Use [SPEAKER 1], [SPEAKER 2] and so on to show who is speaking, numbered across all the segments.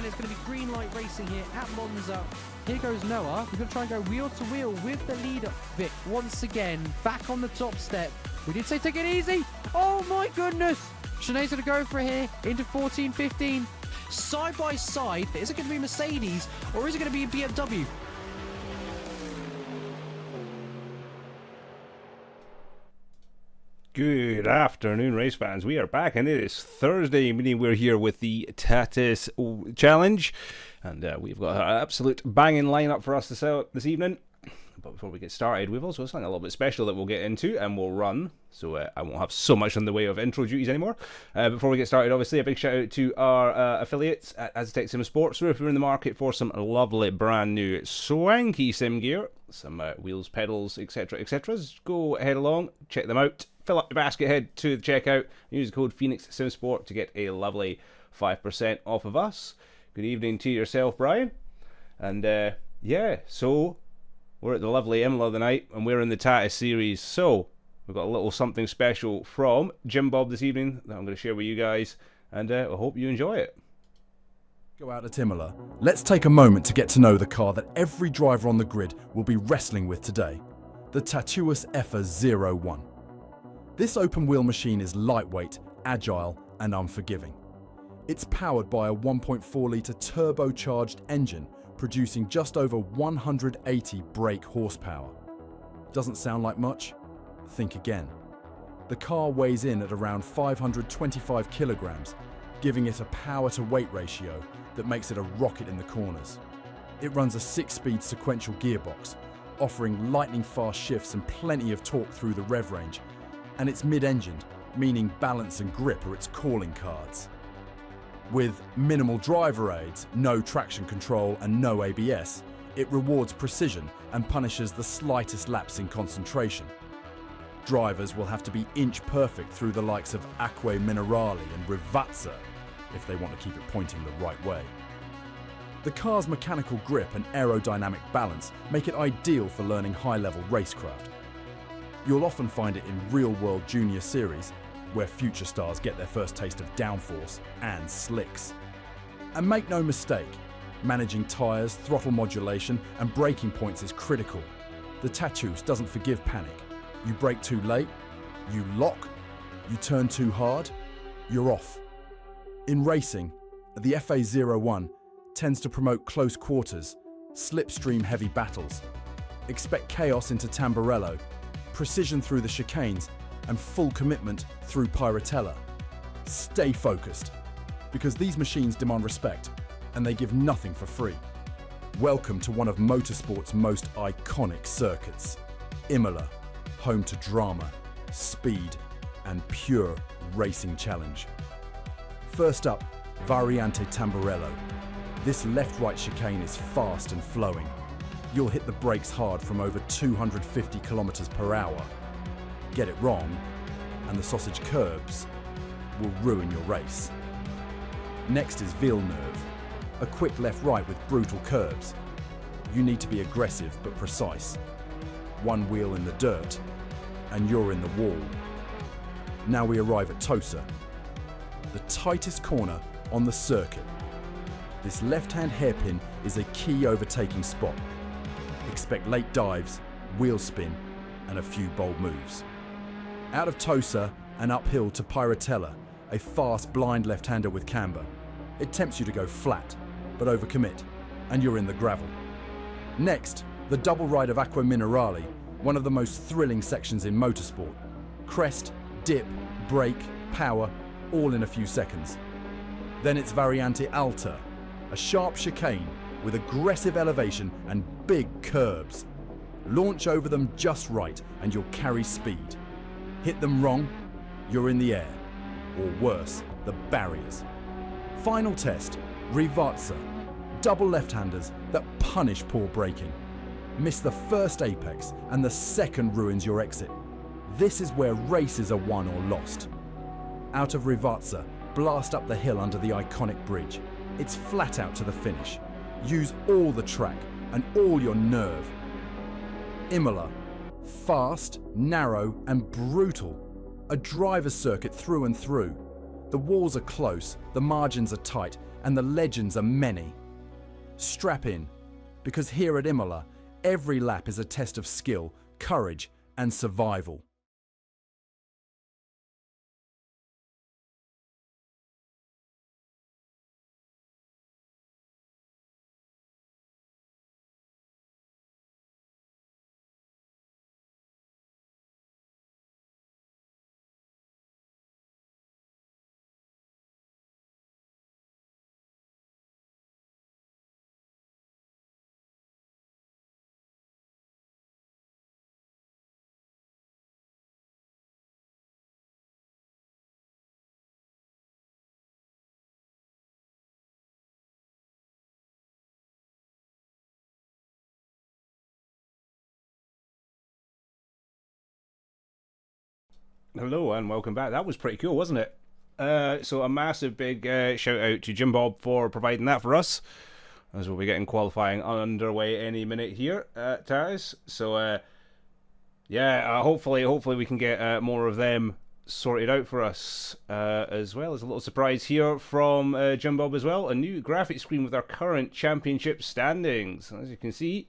[SPEAKER 1] and it's going to be green light racing here at Monza. Here goes Noah. We're going to try and go wheel to wheel with the leader. Vic, once again, back on the top step. We did say take it easy. Oh my goodness. Sinead's going to go for it here into 14, 15. Side by side, is it going to be Mercedes or is it going to be a BMW?
[SPEAKER 2] Good afternoon, race fans. We are back, and it is Thursday, meaning we're here with the Tatuus Challenge, and we've got an absolute banging lineup for us this evening. But before we get started, we've also got something a little bit special that we'll get into and we'll run, so I won't have so much in the way of intro duties anymore. Before we get started, obviously, a big shout out to our affiliates at Asetek Sim Sports. So if you're in the market for some lovely brand new swanky sim gear, some wheels, pedals, etc., go head along, check them out. Fill up your basket, head to the checkout, use the code Phoenix Sim Sport to get a lovely 5% off of us. Good evening to yourself, Brian. And yeah, so we're at the lovely Imola tonight, and we're in the Tatuus series. So we've got a little something special from Jim Bob this evening that I'm going to share with you guys, and I hope you enjoy it.
[SPEAKER 3] Go out at Imola. Let's take a moment to get to know the car that every driver on the grid will be wrestling with today, the Tatuus S14. This open-wheel machine is lightweight, agile, and unforgiving. It's powered by a 1.4-litre turbocharged engine producing just over 180 brake horsepower. Doesn't sound like much? Think again. The car weighs in at around 525 kilograms, giving it a power-to-weight ratio that makes it a rocket in the corners. It runs a 6-speed sequential gearbox, offering lightning-fast shifts and plenty of torque through the rev range, and it's mid-engined, meaning balance and grip are its calling cards. With minimal driver aids, no traction control and no ABS, it rewards precision and punishes the slightest lapse in concentration. Drivers will have to be inch perfect through the likes of Acque Minerali and Rivazza if they want to keep it pointing the right way. The car's mechanical grip and aerodynamic balance make it ideal for learning high-level racecraft. You'll often find it in real-world junior series, where future stars get their first taste of downforce and slicks. And make no mistake, managing tyres, throttle modulation and braking points is critical. The Tatuus doesn't forgive panic. You brake too late, you lock, you turn too hard, you're off. In racing, the FA01 tends to promote close quarters, slipstream-heavy battles. Expect chaos into Tamburello, precision through the chicanes, and full commitment through Piratella. Stay focused, because these machines demand respect, and they give nothing for free. Welcome to one of motorsport's most iconic circuits, Imola, home to drama, speed, and pure racing challenge. First up, Variante Tamburello. This left-right chicane is fast and flowing. You'll hit the brakes hard from over 250 kilometers per hour. Get it wrong, and the sausage curbs will ruin your race. Next is Villeneuve, a quick left-right with brutal curves. You need to be aggressive but precise. One wheel in the dirt, and you're in the wall. Now we arrive at Tosa, the tightest corner on the circuit. This left-hand hairpin is a key overtaking spot. Expect late dives, wheel spin, and a few bold moves. Out of Tosa and uphill to Piratella, a fast blind left-hander with camber. It tempts you to go flat, but overcommit, and you're in the gravel. Next, the double ride of Acque Minerali, one of the most thrilling sections in motorsport. Crest, dip, brake, power, all in a few seconds. Then it's Variante Alta, a sharp chicane with aggressive elevation and big curbs. Launch over them just right and you'll carry speed. Hit them wrong, you're in the air. Or worse, the barriers. Final test, Rivazza. Double left-handers that punish poor braking. Miss the first apex and the second ruins your exit. This is where races are won or lost. Out of Rivazza, blast up the hill under the iconic bridge. It's flat out to the finish. Use all the track and all your nerve. Imola, fast, narrow and brutal. A driver's circuit through and through. The walls are close, the margins are tight, and the legends are many. Strap in, because here at Imola, every lap is a test of skill, courage, and survival.
[SPEAKER 2] Hello and welcome back. That was pretty cool, wasn't it? So a massive big shout out to Jim Bob for providing that for us, as we'll be getting qualifying underway any minute here at Tatuus. So hopefully we can get more of them sorted out for us, as well as a little surprise here from Jim Bob as well. A new graphic screen with our current championship standings. As you can see,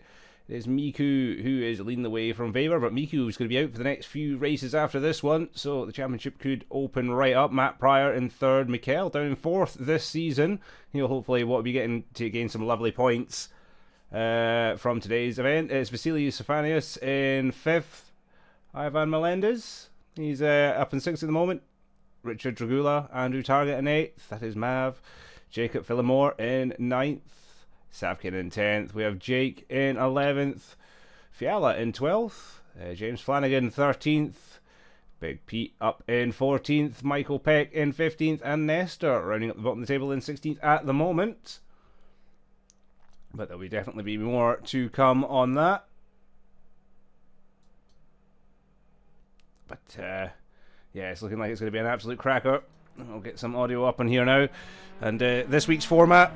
[SPEAKER 2] there's Miku, who is leading the way from Weber, but Miku is going to be out for the next few races after this one, so the championship could open right up. Matt Pryor in third, Mikhail down in fourth this season. He'll hopefully be getting to gain some lovely points from today's event. It's Vasily Stephanius in fifth, Ivan Melendez, he's up in sixth at the moment. Richard Dragula, Andrew Target in eighth, that is Mav. Jacob Phillimore in ninth. Savkin in 10th. We have Jake in 11th. Fiala in 12th. James Flanagan 13th. Big Pete up in 14th. Michael Peck in 15th. And Nestor rounding up the bottom of the table in 16th at the moment. But there'll definitely be more to come on that. But yeah, it's looking like it's going to be an absolute cracker. I'll get some audio up on here now. And this week's format,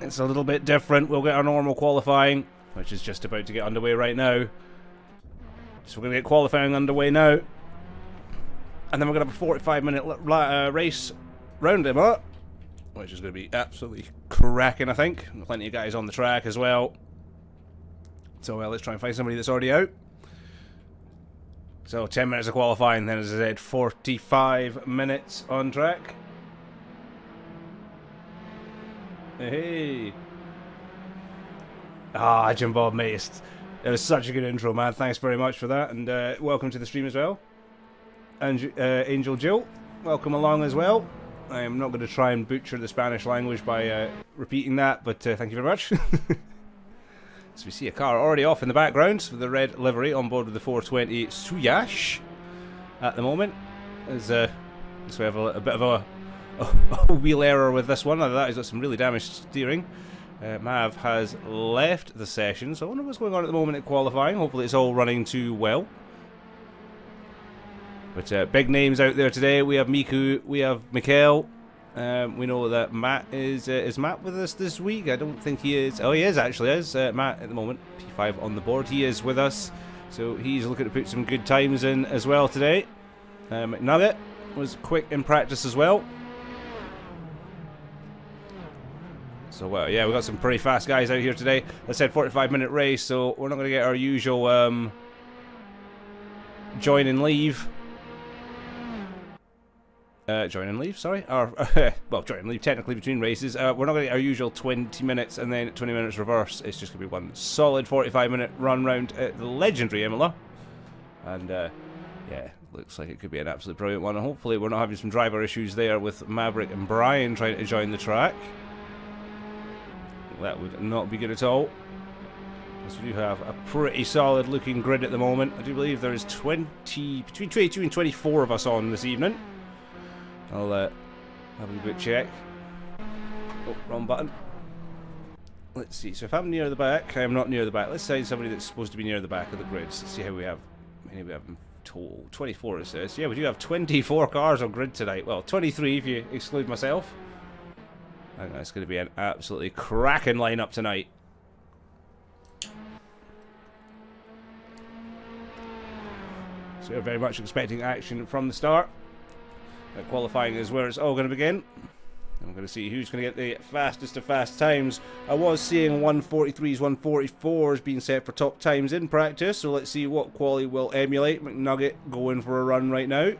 [SPEAKER 2] it's a little bit different. We'll get our normal qualifying, which is just about to get underway right now. So we're going to get qualifying underway now. And then we're going to have a 45-minute race round Imola, which is going to be absolutely cracking, I think. Plenty of guys on the track as well. So let's try and find somebody that's already out. So 10 minutes of qualifying, then as I said, 45 minutes on track. Hey. Jim Bob, mate. It was such a good intro, man. Thanks very much for that. And welcome to the stream as well. And Angel Jill, welcome along as well. I am not going to try and butcher the Spanish language by repeating that, but thank you very much. So we see a car already off in the background with the red livery on board with the 420 Suyash at the moment. So we have a bit of a wheel error with this one. Other than that, he's got some really damaged steering. Mav has left the session, so I wonder what's going on at the moment at qualifying. Hopefully it's all running too well. But big names out there today. We have Miku, we have Mikhail. We know that Matt is Matt with us this week? I don't think he is. Oh, he is actually. Is Matt at the moment? P5 on the board. He is with us, so he's looking to put some good times in as well today. McNugget was quick in practice as well. So, well, yeah, we've got some pretty fast guys out here today. I said 45-minute race, so we're not going to get our usual join and leave. Join and leave, sorry. Or, well, join and leave technically between races. We're not going to get our usual 20 minutes and then 20 minutes reverse. It's just going to be one solid 45-minute run round at the legendary Imola. And, yeah, looks like it could be an absolute brilliant one. And hopefully we're not having some driver issues there with Maverick and Brian trying to join the track. That would not be good at all. Because we do have a pretty solid looking grid at the moment. I do believe there is between 22 and 24 of us on this evening. I'll have a quick check. Oh, wrong button. Let's see. So if I'm near the back, I'm not near the back. Let's find somebody that's supposed to be near the back of the grid. Let's see how we have. Maybe we have in total 24. It says. Yeah, we do have 24 cars on grid tonight. Well, 23 if you exclude myself. I think that's going to be an absolutely cracking lineup tonight. So we're very much expecting action from the start. Qualifying is where it's all going to begin. I'm going to see who's going to get the fastest of fast times. I was seeing 143s, 144s being set for top times in practice, so let's see what quality will emulate. McNugget going for a run right now.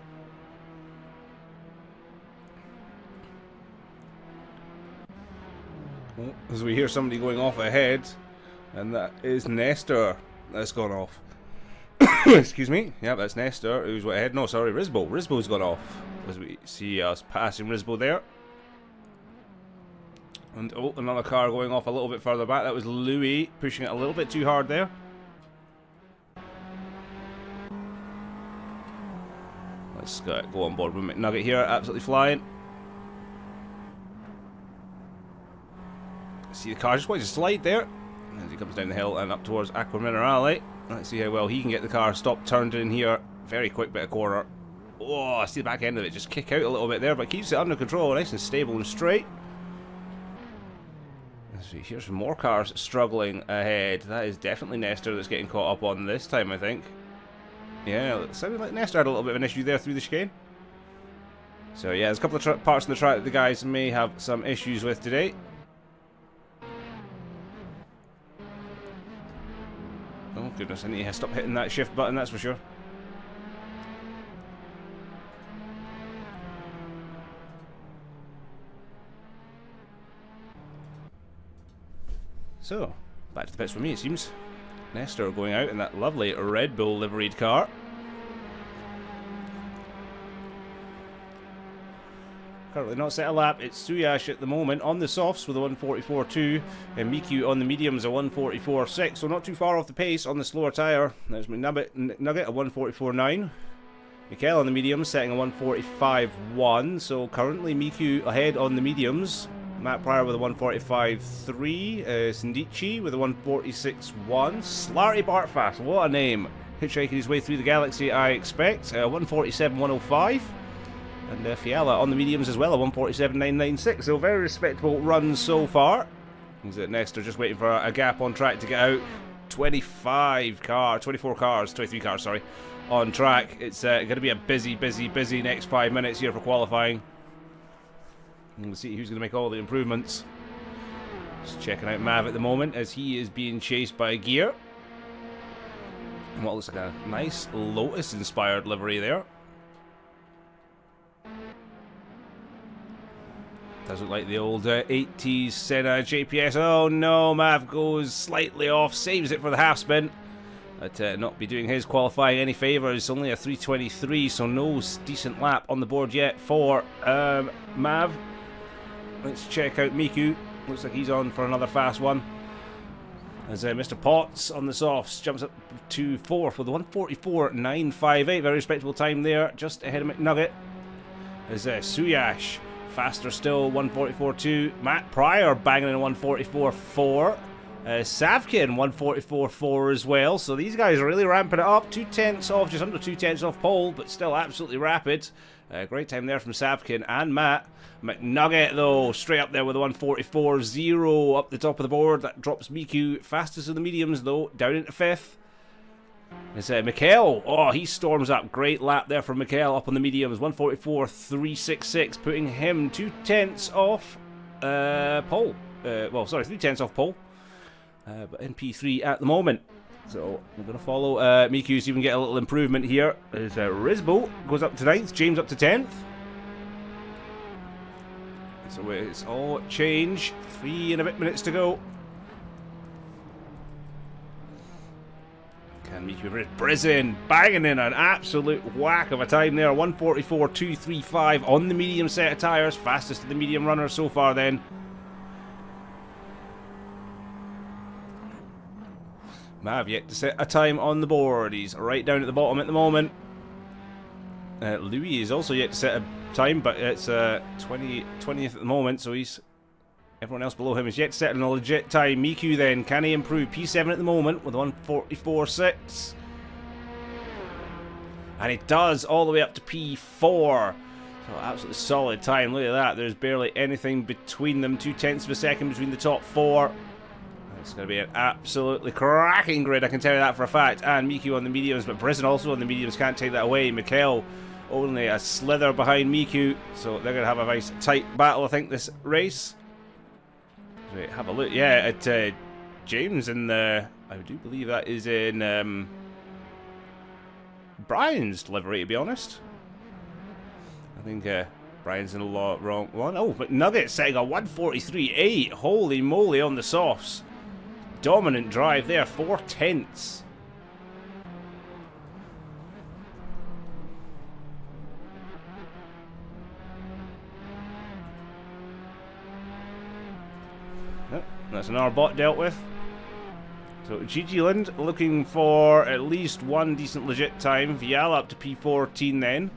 [SPEAKER 2] Oh, as we hear somebody going off ahead, and that is Nestor. That's gone off. Excuse me. Yeah, that's Nestor. Who's went ahead? No, sorry, Risbo. Risbo's gone off. As we see us passing Risbo there. And oh, another car going off a little bit further back. That was Louis pushing it a little bit too hard there. Let's go on board with McNugget here. Absolutely flying. See the car just going to slide there as he comes down the hill and up towards Aqua Minerale. Let's see how well he can get the car stopped, turned in here. Very quick bit of corner. Oh, I see the back end of it just kick out a little bit there, but keeps it under control, nice and stable and straight. Let's see, here's some more cars struggling ahead. That is definitely Nestor that's getting caught up on this time, I think. Yeah, it sounded like Nestor had a little bit of an issue there through the chicane. So yeah, there's a couple of parts of the track that the guys may have some issues with today. Oh goodness, I need to stop hitting that shift button, that's for sure. So, back to the pits for me it seems. Nestor going out in that lovely Red Bull liveried car. Currently not set a lap, it's Suyash at the moment on the softs with a 144.2 and Miku on the mediums a 144.6, so not too far off the pace on the slower tyre. There's Nugget a 144.9. Mikhail on the mediums setting a 145.1, so currently Miku ahead on the mediums. Matt Pryor with a 145.3, Sindici with a 146.1, Slarty Bartfast, what a name. Hitchhiking his way through the galaxy, I expect, 147.105. And Fiala on the mediums as well, a 147.996. So very respectable runs so far. Is it Nestor just waiting for a gap on track to get out? 23 cars, sorry, on track. It's going to be a busy next 5 minutes here for qualifying. And we'll see who's going to make all the improvements. Just checking out Mav at the moment as he is being chased by Gear. And what looks like a nice Lotus-inspired livery there. Does look like the old 80s Senna JPS. Oh no, Mav goes slightly off, saves it for the half spin. But not be doing his qualifying any favours. Only a 3:23, so no decent lap on the board yet for Mav. Let's check out Miku. Looks like he's on for another fast one. As Mr. Potts on the softs jumps up to 4th with a 144.958. Very respectable time there, just ahead of McNugget. As Suyash faster still, 144.2. Matt Pryor banging in a 144.4. Savkin 144.4 as well. So these guys are really ramping it up. 2/10 off, just under 2/10 off pole, but still absolutely rapid. Great time there from Savkin and Matt. McNugget though, straight up there with a 144.0 up the top of the board. That drops Miku fastest of the mediums though, down into 5th. It's Mikhail. Oh, he storms up. Great lap there from Mikhail up on the mediums. 144.366, putting him 2/10 off pole. Well, sorry, 3/10 off pole. But in P3 at the moment. So we're going to follow Miku, so you can get a little improvement here. As Risbo goes up to 9th, James up to 10th. So it's all change. 3 and a bit minutes to go. Can Miku Brizin banging in an absolute whack of a time there. 144.235 on the medium set of tyres. Fastest of the medium runners so far then. Mav yet to set a time on the board. He's right down at the bottom at the moment. Louis is also yet to set a time, but it's 20th at the moment, so he's... Everyone else below him is yet to set a legit time. Miku then, can he improve? P7 at the moment with a 144.6. And it does, all the way up to P4. So absolutely solid time, look at that. There's barely anything between them. 2/10 of a second between the top 4. It's going to be an absolutely cracking grid, I can tell you that for a fact. And Miku on the mediums, but Brizin also on the mediums, can't take that away. Mikhail only a slither behind Miku, so they're going to have a nice tight battle, I think, this race. Wait, have a look. Yeah, at James in the... I do believe that is in Brian's livery, to be honest. I think Brian's in the wrong one. Oh, but Nugget setting a 143.8. Holy moly on the softs. Dominant drive there, 4/10. That's an R-bot dealt with. So GG Lind looking for at least one decent legit time. Viala up to P14 then.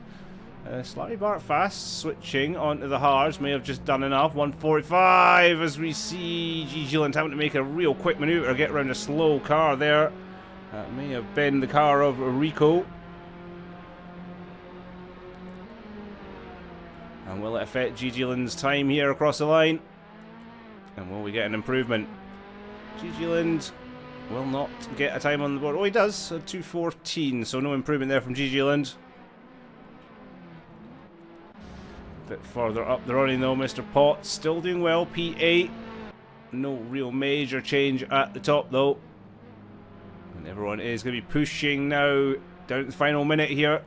[SPEAKER 2] Slightly Bart fast, switching onto the hards. May have just done enough. 145 as we see GG Lind having to make a real quick manoeuvre, get around a slow car there. That may have been the car of Rico. And will it affect GG Lind's time here across the line? And will we get an improvement? GG Lind will not get a time on the board. Oh, he does. 2:14, so no improvement there from GG Lind. A bit further up the running though, Mr. Potts still doing well. P8. No real major change at the top though. And everyone is going to be pushing now down to the final minute here.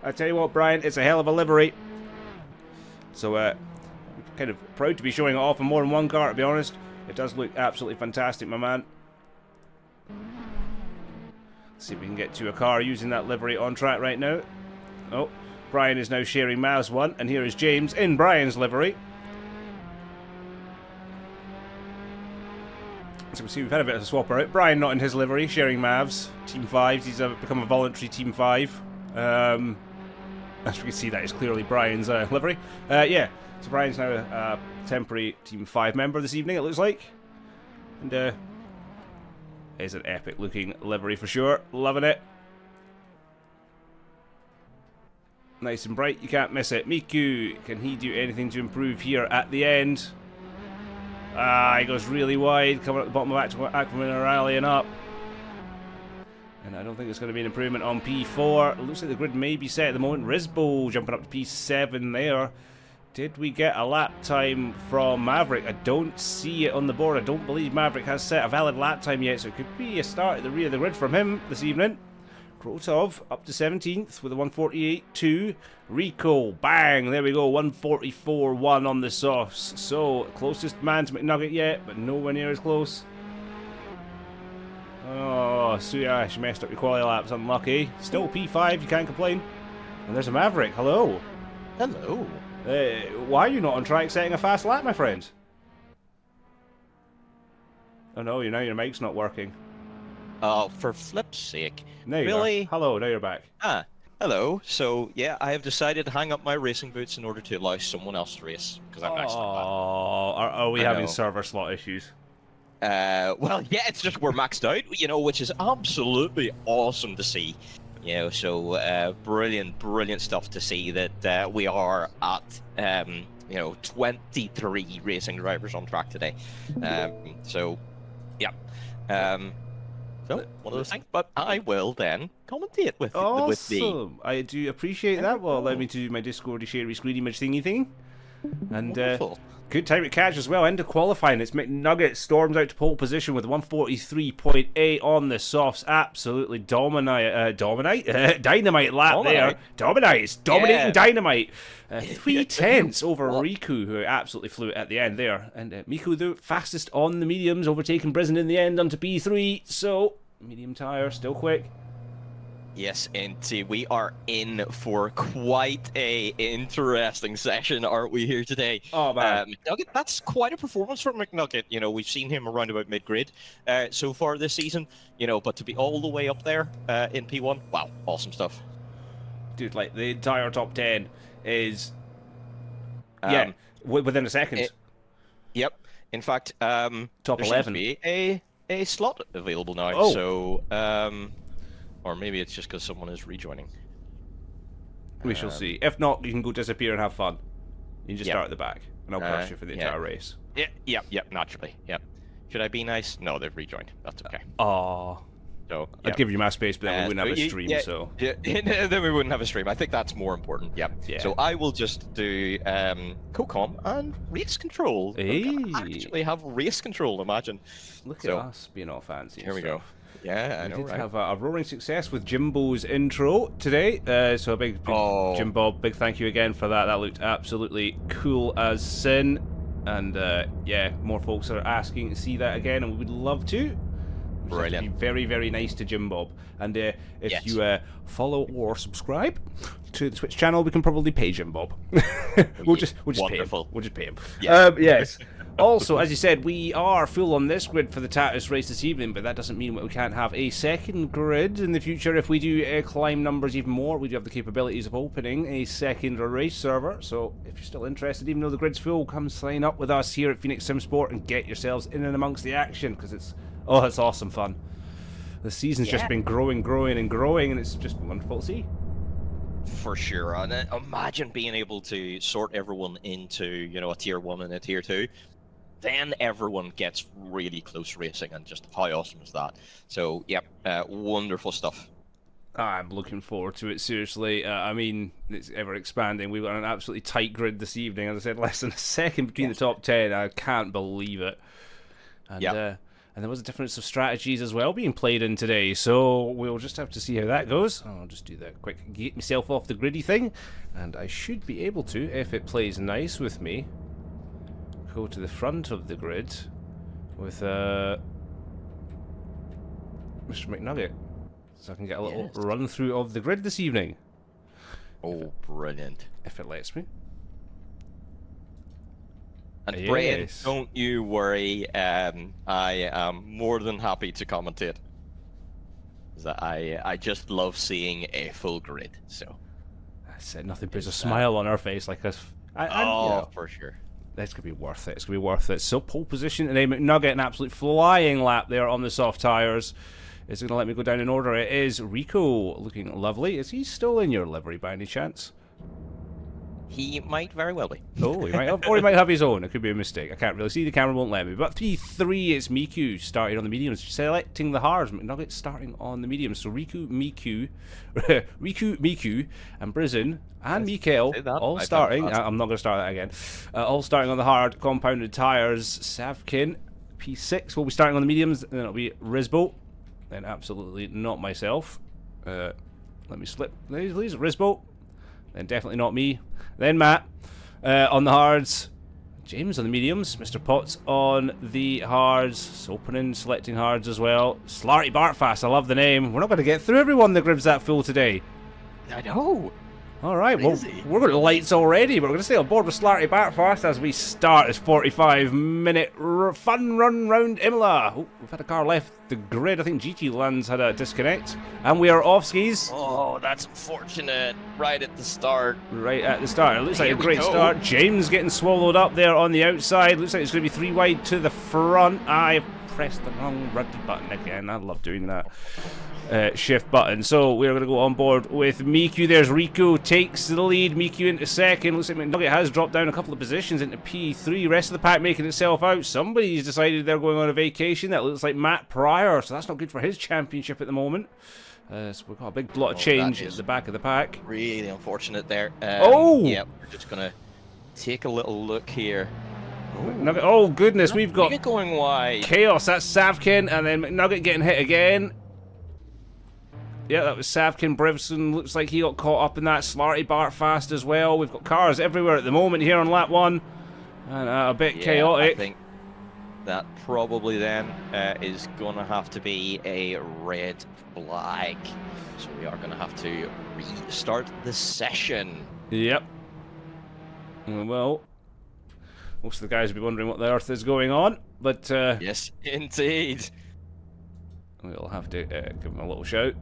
[SPEAKER 2] I tell you what, Brian, it's a hell of a livery. So, I'm kind of proud to be showing it off in more than one car, to be honest. It does look absolutely fantastic, my man. Let's see if we can get to a car using that livery on track right now. Oh, Brian is now sharing Mav's one, and here is James in Brian's livery. So we see we've had a bit of a swapper out. Brian not in his livery, sharing Mav's. Team 5s, he's become a voluntary Team 5. As we can see, that is clearly Brian's livery. Yeah, so Brian's now a temporary Team 5 member this evening, it looks like. And is an epic looking livery for sure. Loving it. Nice and bright, you can't miss it. Miku, can he do anything to improve here at the end? Ah, he goes really wide, coming at the bottom of Aquaman and rallying up. And I don't think it's going to be an improvement on P4. It looks like the grid may be set at the moment. Rizbo jumping up to P7 there. Did we get a lap time from Maverick? I don't see it on the board. I don't believe Maverick has set a valid lap time yet, so it could be a start at the rear of the grid from him this evening. Krotov up to 17th with a 148.2. Rico, bang, there we go, 144.1 on the softs. So, closest man to McNugget yet, but nowhere near as close. Oh, Suyash messed up your quality laps, unlucky. Still P5, you can't complain. And there's a Maverick, hello.
[SPEAKER 4] Hello.
[SPEAKER 2] Why are you not on track setting a fast lap, my friend? Oh no, now your mic's not working.
[SPEAKER 4] Oh, for flip's sake.
[SPEAKER 2] Now you
[SPEAKER 4] Really?
[SPEAKER 2] are. Hello, now you're back.
[SPEAKER 4] Ah, hello. So, yeah, I have decided to hang up my racing boots in order to allow someone else to race, because I'm actually bad.
[SPEAKER 2] Oh, are we
[SPEAKER 4] I
[SPEAKER 2] having
[SPEAKER 4] know.
[SPEAKER 2] server slot issues?
[SPEAKER 4] Well, yeah, it's just we're maxed out, you know, which is absolutely awesome to see. You know, so brilliant stuff to see that we are at, you know, 23 racing drivers on track today. So, yeah. So, one of those things. But I will then commentate with the.
[SPEAKER 2] Awesome. I do appreciate that. Well, allow me to do my Discord share screen image thingy thing. And
[SPEAKER 4] Wonderful.
[SPEAKER 2] good time to catch as well. End of qualifying. It's McNugget storms out to pole position with 143.8 on the softs. Absolutely dynamite lap there. Dominating dynamite. 3/10 over Riku, who absolutely flew it at the end there. And Miku, the fastest on the mediums, overtaking Brisen in the end onto P3. So, medium tyre, still quick.
[SPEAKER 4] Yes, indeed. We are in for quite a interesting session, aren't we, here today?
[SPEAKER 2] Oh, man.
[SPEAKER 4] McNugget, that's quite a performance from McNugget. You know, we've seen him around about mid-grid so far this season, you know, but to be all the way up there in P1, wow, awesome stuff.
[SPEAKER 2] Dude, like, the entire top 10 is, yeah, within a second.
[SPEAKER 4] Yep. In fact,
[SPEAKER 2] Top
[SPEAKER 4] there
[SPEAKER 2] 11.
[SPEAKER 4] seems to be a slot available now,
[SPEAKER 2] Oh.
[SPEAKER 4] So, or maybe it's just because someone is rejoining.
[SPEAKER 2] We shall see. If not, you can go disappear and have fun. You can just
[SPEAKER 4] Yep.
[SPEAKER 2] start at the back, and I'll crush you for the entire race.
[SPEAKER 4] Yep, naturally, yep. Should I be nice? No, they've rejoined. That's okay.
[SPEAKER 2] Oh,
[SPEAKER 4] So
[SPEAKER 2] I'd give you my space, but then we wouldn't have a
[SPEAKER 4] so
[SPEAKER 2] stream.
[SPEAKER 4] yeah,
[SPEAKER 2] So
[SPEAKER 4] yeah, then we wouldn't have a stream. I think that's more important. Yeah.
[SPEAKER 2] Yeah.
[SPEAKER 4] So I will just do co-com and race control.
[SPEAKER 2] Hey.
[SPEAKER 4] Actually have race control. Imagine.
[SPEAKER 2] look
[SPEAKER 4] So,
[SPEAKER 2] at us being all fancy.
[SPEAKER 4] Here we
[SPEAKER 2] and
[SPEAKER 4] go.
[SPEAKER 2] stuff.
[SPEAKER 4] Yeah, I
[SPEAKER 2] We
[SPEAKER 4] know,
[SPEAKER 2] did
[SPEAKER 4] right?
[SPEAKER 2] have a roaring success with Jimbo's intro today, so a big
[SPEAKER 4] Oh.
[SPEAKER 2] Jim Bob, big thank you again for that. That looked absolutely cool as sin, and yeah, more folks are asking to see that again, and we would love to. We just have to
[SPEAKER 4] Brilliant.
[SPEAKER 2] be very, very nice to Jim Bob, and if
[SPEAKER 4] Yes.
[SPEAKER 2] you follow or subscribe to the Twitch channel, we can probably pay Jim Bob. we'll just pay him.
[SPEAKER 4] Wonderful.
[SPEAKER 2] We'll just pay him.
[SPEAKER 4] Yeah.
[SPEAKER 2] Yes. Also, as you said, we are full on this grid for the Tatuus race this evening, but that doesn't mean we can't have a second grid in the future. If we do climb numbers even more, we do have the capabilities of opening a second race server. So if you're still interested, even though the grid's full, come sign up with us here at Phoenix Sim Sport and get yourselves in and amongst the action, because it's awesome fun. The season's just been growing, and it's just wonderful to see.
[SPEAKER 4] For sure. And imagine being able to sort everyone into, you know, a tier 1 and a tier 2. Then everyone gets really close racing, and just how awesome is that? So, yep, wonderful stuff.
[SPEAKER 2] I'm looking forward to it, seriously. I mean, it's ever expanding. We've got an absolutely tight grid this evening. As I said, less than a second between the top 10. I can't believe it. And, and there was a difference of strategies as well being played in today, so we'll just have to see how that goes. I'll just do the quick get myself off the griddy thing, and I should be able to, if it plays nice with me, go to the front of the grid with Mr. McNugget, so I can get a little run through of the grid this evening.
[SPEAKER 4] Oh, brilliant.
[SPEAKER 2] If it lets me.
[SPEAKER 4] And Brian,
[SPEAKER 2] Yes.
[SPEAKER 4] don't you worry, I am more than happy to commentate. I just love seeing a full grid, so.
[SPEAKER 2] I said nothing puts a smile on our face like us.
[SPEAKER 4] For sure.
[SPEAKER 2] That's going to be worth it. It's going to be worth it. So, pole position today. McNugget, an absolute flying lap there on the soft tyres. Is it going to let me go down in order? It is. Rico looking lovely. Is he still in your livery by any chance?
[SPEAKER 4] He might very well be.
[SPEAKER 2] Oh, he might have, or he might have his own. It could be a mistake. I can't really see. The camera won't let me. But P3, it's Miku starting on the mediums, selecting the hards. McNugget starting on the mediums. So Riku, Miku, and Brizin and Mikael all starting. I'm not going to start that again. All starting on the hard compounded tires. Savkin, P6 will be starting on the mediums. And then it'll be Rizbo. Then absolutely not myself. Let me slip. Please, Rizbo. Then definitely not me. Then Matt on the hards. James on the mediums. Mr. Potts on the hards. Opening, selecting hards as well. Slarty Bartfast, I love the name. We're not going to get through everyone that grid's that full today.
[SPEAKER 4] I know.
[SPEAKER 2] Alright, well, we're going to lights already, but we're going to stay on board with Slarty Bartfast as we start this 45-minute fun run round Imola. Oh, we've had a car left the grid. I think GT Lands had a disconnect. And we are off skis.
[SPEAKER 4] Oh, that's unfortunate. Right at the start.
[SPEAKER 2] Right at the start. It looks like a
[SPEAKER 4] Here we
[SPEAKER 2] great
[SPEAKER 4] go.
[SPEAKER 2] start. James getting swallowed up there on the outside. Looks like it's going to be 3 wide to the front. I pressed the wrong ruddy button again. I love doing that. Shift button. So we're going to go on board with Miku. There's Rico takes the lead. Miku into second. Looks like McNugget has dropped down a couple of positions into P3. Rest of the pack making itself out. Somebody's decided they're going on a vacation. That looks like Matt Pryor. So that's not good for his championship at the moment. So we've got a big lot of change at the back of the pack.
[SPEAKER 4] Really unfortunate there. Yeah, we're just going to take a little look here.
[SPEAKER 2] McNugget. Oh, goodness. We've got
[SPEAKER 4] Nugget going wide.
[SPEAKER 2] chaos. That's Savkin. And then McNugget getting hit again. Yeah, that was Savkin. Brevson looks like he got caught up in that. Slarty Bartfast as well. We've got cars everywhere at the moment here on lap 1. And a bit chaotic.
[SPEAKER 4] I think that probably then is going to have to be a red flag. So we are going to have to restart the session.
[SPEAKER 2] Yep. Well, most of the guys will be wondering what the earth is going on. But
[SPEAKER 4] Yes, indeed.
[SPEAKER 2] we'll have to give them a little shout.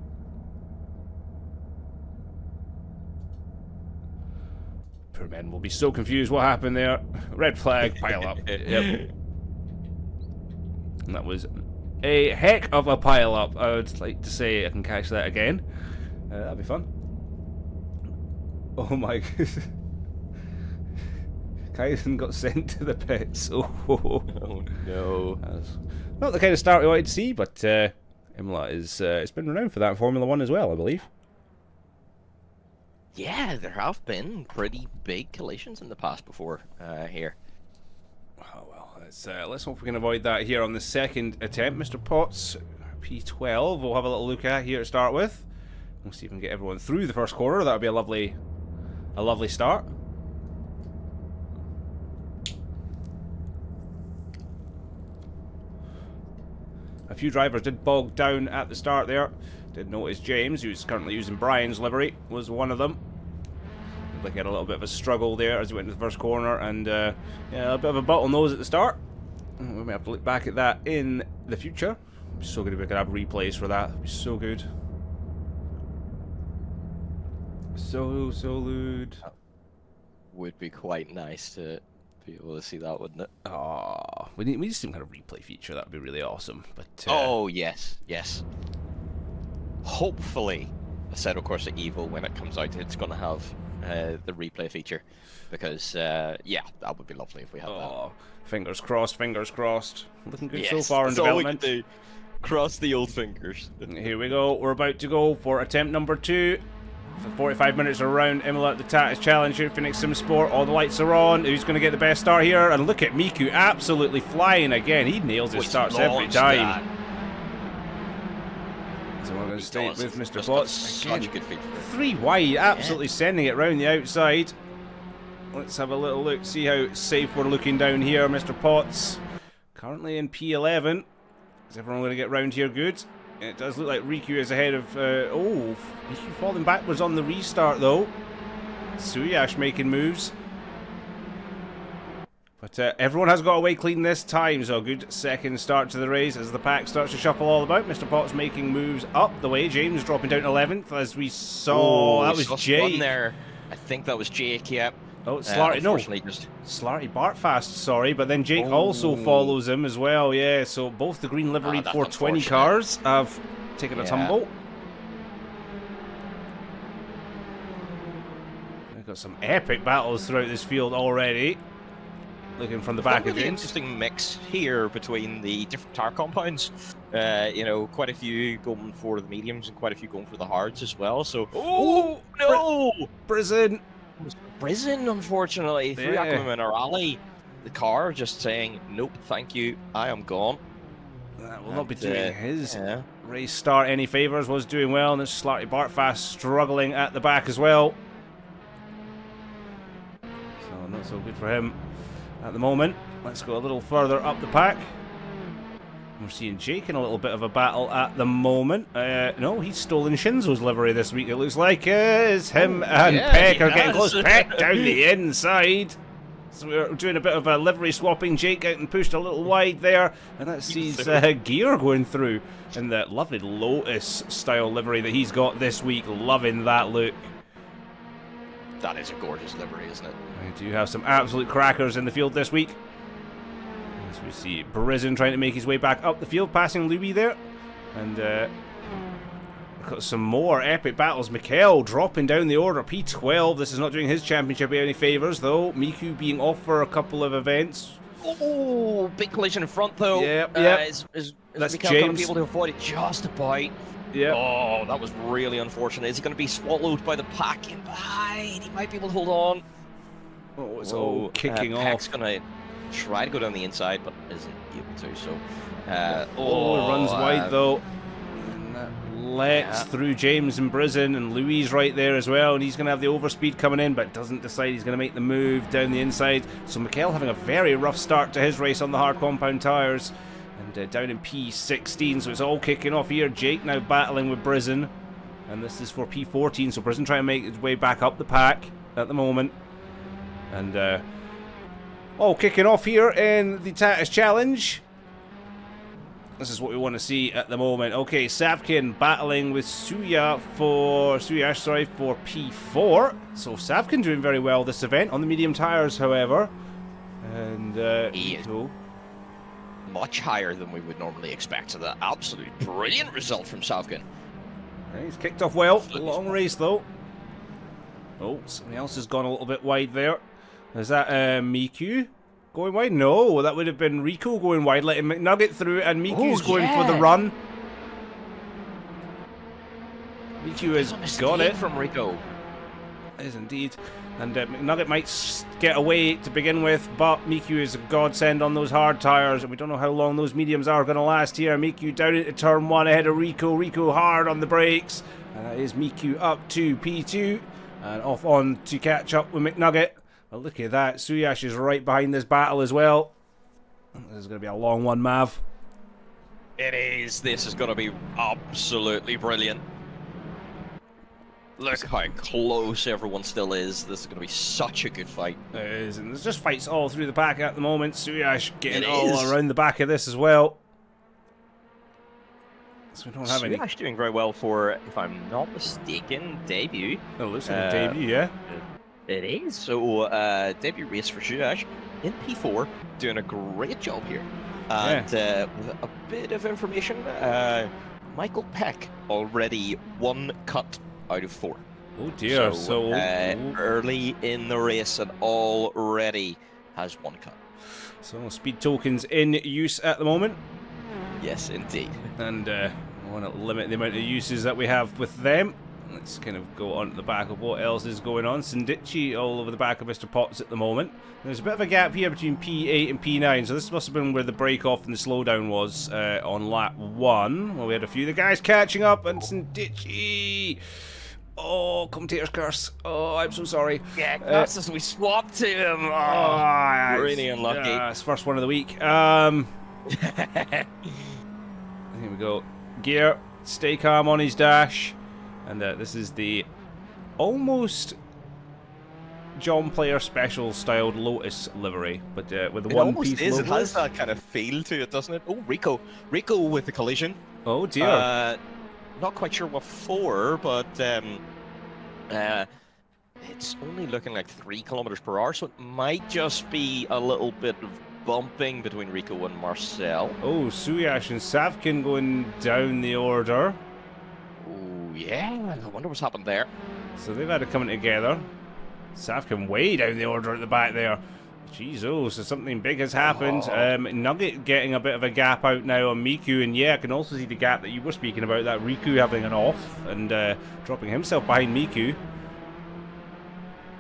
[SPEAKER 2] Poor men will be so confused what happened there. Red flag, pile up. Yep. And that was a heck of a pile up. I would like to say I can catch that again. That'd be fun. Oh my. Kaisen got sent to the pits. Oh,
[SPEAKER 4] no.
[SPEAKER 2] That's not the kind of start we wanted to see, but Imola is it's been renowned for that in Formula 1 as well, I believe.
[SPEAKER 4] Yeah, there have been pretty big collisions in the past before here.
[SPEAKER 2] Oh well, let's hope we can avoid that here on the second attempt. Mr. Potts, P12, we'll have a little look at here to start with. We'll see if we can get everyone through the first corner. That would be a lovely start. A few drivers did bog down at the start there. Did notice James, who's currently using Brian's livery, was one of them. Looked like he had a little bit of a struggle there as he went into the first corner, and yeah, a bit of a bottlenose at the start. We may have to look back at that in the future. It'd be so good if we could have replays for that. It'd be so good. So good.
[SPEAKER 4] Would be quite nice to be able to see that, wouldn't it?
[SPEAKER 2] Oh, we need some kind of replay feature. That would be really awesome. But
[SPEAKER 4] oh yes, yes. Hopefully, Assetto Corsa Evo, when it comes out, it's going to have the replay feature, because yeah, that would be lovely if we had that.
[SPEAKER 2] Fingers crossed, fingers crossed. Looking good
[SPEAKER 4] Yes,
[SPEAKER 2] so far in
[SPEAKER 4] that's all we
[SPEAKER 2] development.
[SPEAKER 4] can do. Cross the old fingers.
[SPEAKER 2] Here we go. We're about to go for attempt number 2. For 45 minutes around Imola at the Tatuus Challenge here at Phoenix Sim Sport. All the lights are on. Who's going to get the best start here? And look at Miku absolutely flying again. He nails his starts every time. So we're going to stay with Mr. Potts.
[SPEAKER 4] Such a good feature.
[SPEAKER 2] 3 wide, absolutely sending it round the outside. Let's have a little look, see how safe we're looking down here. Mr. Potts currently in P11. Is everyone going to get round here good? It does look like Riku is ahead of... oh, Riku falling backwards on the restart though. Suyash making moves. But everyone has got away clean this time, so a good second start to the race as the pack starts to shuffle all about. Mr. Potts making moves up the way. James dropping down 11th as we saw. That was Jake.
[SPEAKER 4] There. I think that was Jake, yeah.
[SPEAKER 2] Oh, Slarty, no. Slarty Bartfast, sorry, but then Jake also follows him as well, yeah. So both the green liveried 420 cars have taken a tumble. We've got some epic battles throughout this field already. Looking from the back of James.
[SPEAKER 4] Interesting mix here between the different tire compounds. You know, quite a few going for the mediums and quite a few going for the hards as well. So,
[SPEAKER 2] oh
[SPEAKER 4] no,
[SPEAKER 2] Prison.
[SPEAKER 4] Prison, unfortunately, through Aquaman or Ali, the car just saying, nope, thank you, I am gone.
[SPEAKER 2] That will not be doing his race start any favours. Was doing well, and this Slarty Bartfast struggling at the back as well. So not so good for him at the moment. Let's go a little further up the pack. We're seeing Jake in a little bit of a battle at the moment. No, he's stolen Shinzo's livery this week, it looks like. It's him and Peck are getting close. Peck down the inside. So we're doing a bit of a livery swapping. Jake out and pushed a little wide there. And that sees Gear going through in that lovely Lotus style livery that he's got this week. Loving that look.
[SPEAKER 4] That is a gorgeous livery, isn't it?
[SPEAKER 2] We do have some absolute crackers in the field this week. As we see Brisen trying to make his way back up the field, passing Louis there. And we've got some more epic battles. Mikhail dropping down the order, P12. This is not doing his championship any favours, though. Miku being off for a couple of events.
[SPEAKER 4] Oh, big collision in front, though.
[SPEAKER 2] Yep.
[SPEAKER 4] Is
[SPEAKER 2] That's
[SPEAKER 4] Mikhail going to be able to avoid it just about?
[SPEAKER 2] Yeah.
[SPEAKER 4] Oh, that was really unfortunate. Is he going to be swallowed by the pack in behind? He might be able to hold on.
[SPEAKER 2] Oh, it's all kicking off.
[SPEAKER 4] Peck's going to try to go down the inside, but isn't able to, so...
[SPEAKER 2] it runs wide, though. And that lets through James and Brisen, and Louis right there as well, and he's going to have the overspeed coming in, but doesn't decide he's going to make the move down the inside. So Mikhail having a very rough start to his race on the hard compound tyres. And down in P16, so it's all kicking off here. Jake now battling with Brisen, and this is for P14, so Brisen trying to make his way back up the pack at the moment. And all kicking off here in the Tatuus Challenge. This is what we want to see at the moment. Okay, Savkin battling with Suyash for P4. So Savkin doing very well this event on the medium tyres, however. And
[SPEAKER 4] he is much higher than we would normally expect. So the absolute brilliant result from Savkin.
[SPEAKER 2] He's kicked off well. Long race though. Oh, somebody else has gone a little bit wide there. Is that Miku going wide? No, that would have been Rico going wide, letting McNugget through, and Miku's going for the run. Miku has got it.
[SPEAKER 4] From Rico.
[SPEAKER 2] Is indeed. And McNugget might get away to begin with, but Miku is a godsend on those hard tyres, and we don't know how long those mediums are going to last here. Miku down into turn 1 ahead of Rico. Rico hard on the brakes. And that is Miku up to P2 and off on to catch up with McNugget. Well, look at that. Suyash is right behind this battle as well. This is going to be a long one, Mav.
[SPEAKER 4] It is. This is going to be absolutely brilliant. Look how close everyone still is. This is going to be such a good fight.
[SPEAKER 2] It is, and there's just fights all through the pack at the moment. Suyash getting all around the back of this as well. So we don't have any.
[SPEAKER 4] Suyash doing very well for, if I'm not mistaken, debut.
[SPEAKER 2] It looks like a debut, yeah.
[SPEAKER 4] It is. So, debut race for Suyash in P4, doing a great job here. And with a bit of information, Michael Peck already 1 cut out of 4.
[SPEAKER 2] Oh dear, so
[SPEAKER 4] early in the race and already has 1 cut.
[SPEAKER 2] So speed tokens in use at the moment.
[SPEAKER 4] Yes, indeed.
[SPEAKER 2] And I want to limit the amount of uses that we have with them. Let's kind of go on to the back of what else is going on. Sindichi all over the back of Mr. Potts at the moment. There's a bit of a gap here between P8 and P9, so this must have been where the break off and the slowdown was on lap 1. Well, we had a few of the guys catching up, and Sindichi... Oh, commentator's curse. Oh, I'm so sorry.
[SPEAKER 4] Yeah, curses, we swapped to him. Oh, really unlucky.
[SPEAKER 2] It's first one of the week. Here we go. Gear, stay calm on his dash. And this is the almost John Player special styled Lotus livery, but with the one piece
[SPEAKER 4] Lotus.
[SPEAKER 2] It
[SPEAKER 4] has that kind of feel to it, doesn't it? Oh, Rico with the collision.
[SPEAKER 2] Oh dear.
[SPEAKER 4] Not quite sure what for, but it's only looking like 3 kilometers per hour, so it might just be a little bit of bumping between Rico and Marcel.
[SPEAKER 2] Oh, Suyash and Savkin going down the order.
[SPEAKER 4] Oh yeah, I wonder what's happened there.
[SPEAKER 2] So they've had it coming together. Savkin way down the order at the back there. Jeez, oh, so something big has happened. Nugget getting a bit of a gap out now on Miku, and yeah, I can also see the gap that you were speaking about, that Riku having an off and dropping himself behind Miku.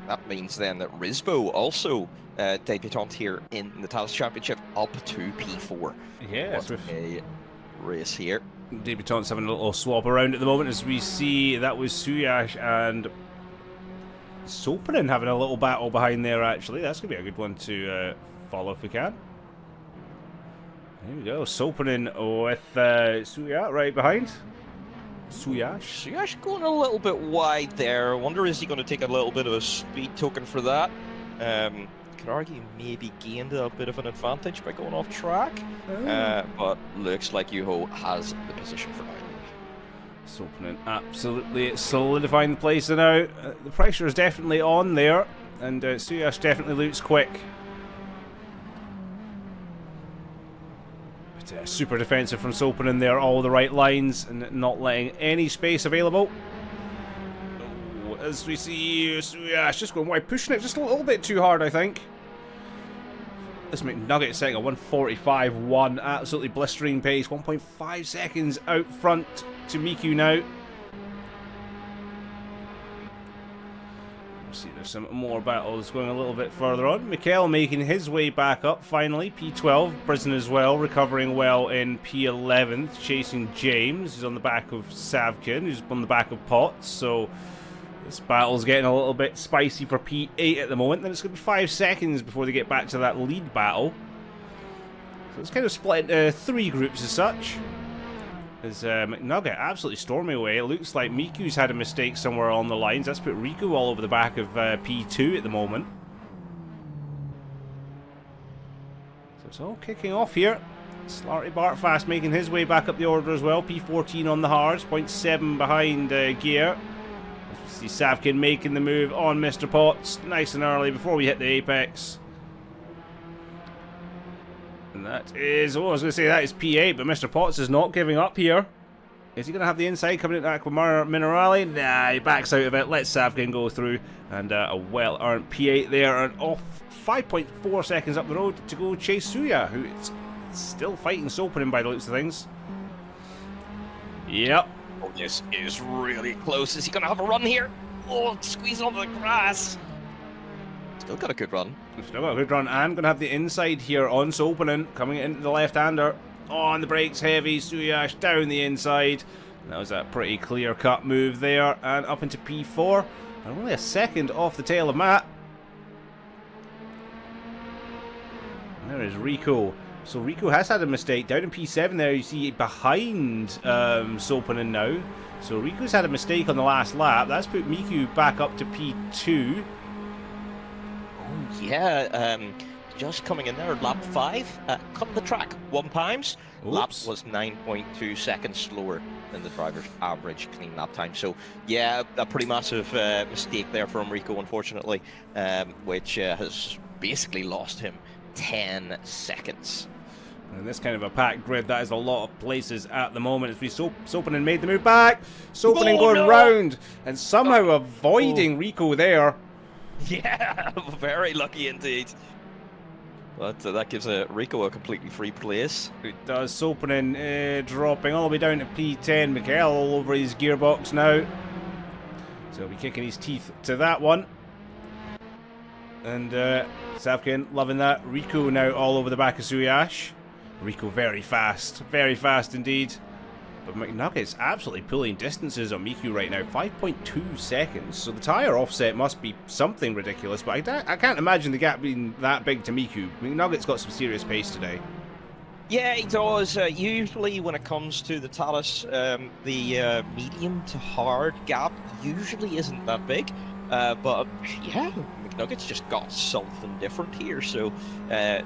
[SPEAKER 4] That means then that Rizbo also debutant here in the Tatuus Championship up to P4.
[SPEAKER 2] Yeah,
[SPEAKER 4] what a race here.
[SPEAKER 2] Debutants having a little swap around at the moment as we see that was Suyash and Sopanen having a little battle behind there, actually. That's going to be a good one to follow if we can. Here we go. Sopanen with Suyash right behind.
[SPEAKER 4] Suyash going a little bit wide there. I wonder, is he going to take a little bit of a speed token for that? Could argue maybe gained a bit of an advantage by going off track. But looks like Yuho has the position for now.
[SPEAKER 2] Sopanen absolutely solidifying the place now. The pressure is definitely on there, and Suyash definitely looks quick. But super defensive from Sopanen there, all the right lines, and not letting any space available. Oh, as we see Suyash just going wide, pushing it just a little bit too hard, I think. This McNugget setting a 1:45.1, absolutely blistering pace, 1.5 seconds out front to Miku now. We'll see there's some more battles going a little bit further on. Mikkel making his way back up finally, P12. Prison as well, recovering well in P11, chasing James, who's on the back of Savkin, who's on the back of Potts, so this battle's getting a little bit spicy for P8 at the moment. Then it's going to be 5 seconds before they get back to that lead battle. So it's kind of split into 3 groups as such. As McNugget absolutely storming away. It looks like Miku's had a mistake somewhere on the lines. That's put Riku all over the back of P2 at the moment. So it's all kicking off here. Slarty Bartfast making his way back up the order as well. P14 on the hards, 0.7 behind Gear. See Savkin making the move on Mr. Potts nice and early before we hit the apex. And that is, oh, I was going to say that is P8, but Mr. Potts is not giving up here. Is he going to have the inside coming into Aqua Minerale? Nah, he backs out of it. Lets Savkin go through. And a well-earned P8 there. And off 5.4 seconds up the road to go chase Suya, who is still fighting Sopanen by the looks of things. Yep.
[SPEAKER 4] Oh, this is really close. Is he going to have a run here? Oh, squeeze onto the grass. Still got a good run.
[SPEAKER 2] Still got a good run. And going to have the inside here on Sopanen. Coming into the left-hander. On the brakes heavy. Suyash down the inside. That was a pretty clear-cut move there. And up into P4. And only a second off the tail of Matt. And there is Rico. So Rico has had a mistake. Down in P7 there, you see behind Sopanen now. So Rico's had a mistake on the last lap. That's put Miku back up to P2.
[SPEAKER 4] Oh, yeah. Just coming in there, lap 5. Cut the track 1 times. Lap was 9.2 seconds slower than the driver's average clean lap time. So, yeah, a pretty massive mistake there from Rico, unfortunately, which has basically lost him 10 seconds.
[SPEAKER 2] In this kind of a packed grid, that is a lot of places at the moment. As we Sopanen made the move back. Sopanen going round and somehow avoiding Rico there.
[SPEAKER 4] Yeah, very lucky indeed. But that gives Rico a completely free place.
[SPEAKER 2] It does. Sopanen dropping all the way down to P10. Mikael all over his gearbox now. So he'll be kicking his teeth to that one. And Savkin loving that. Rico now all over the back of Suyash. Rico very fast indeed. But McNugget's absolutely pulling distances on Miku right now. 5.2 seconds. So the tyre offset must be something ridiculous. But I can't imagine the gap being that big to Miku. McNugget's got some serious pace today.
[SPEAKER 4] Yeah, he does. Usually when it comes to the Tatuus, the medium to hard gap usually isn't that big. But yeah, McNugget's just got something different here. So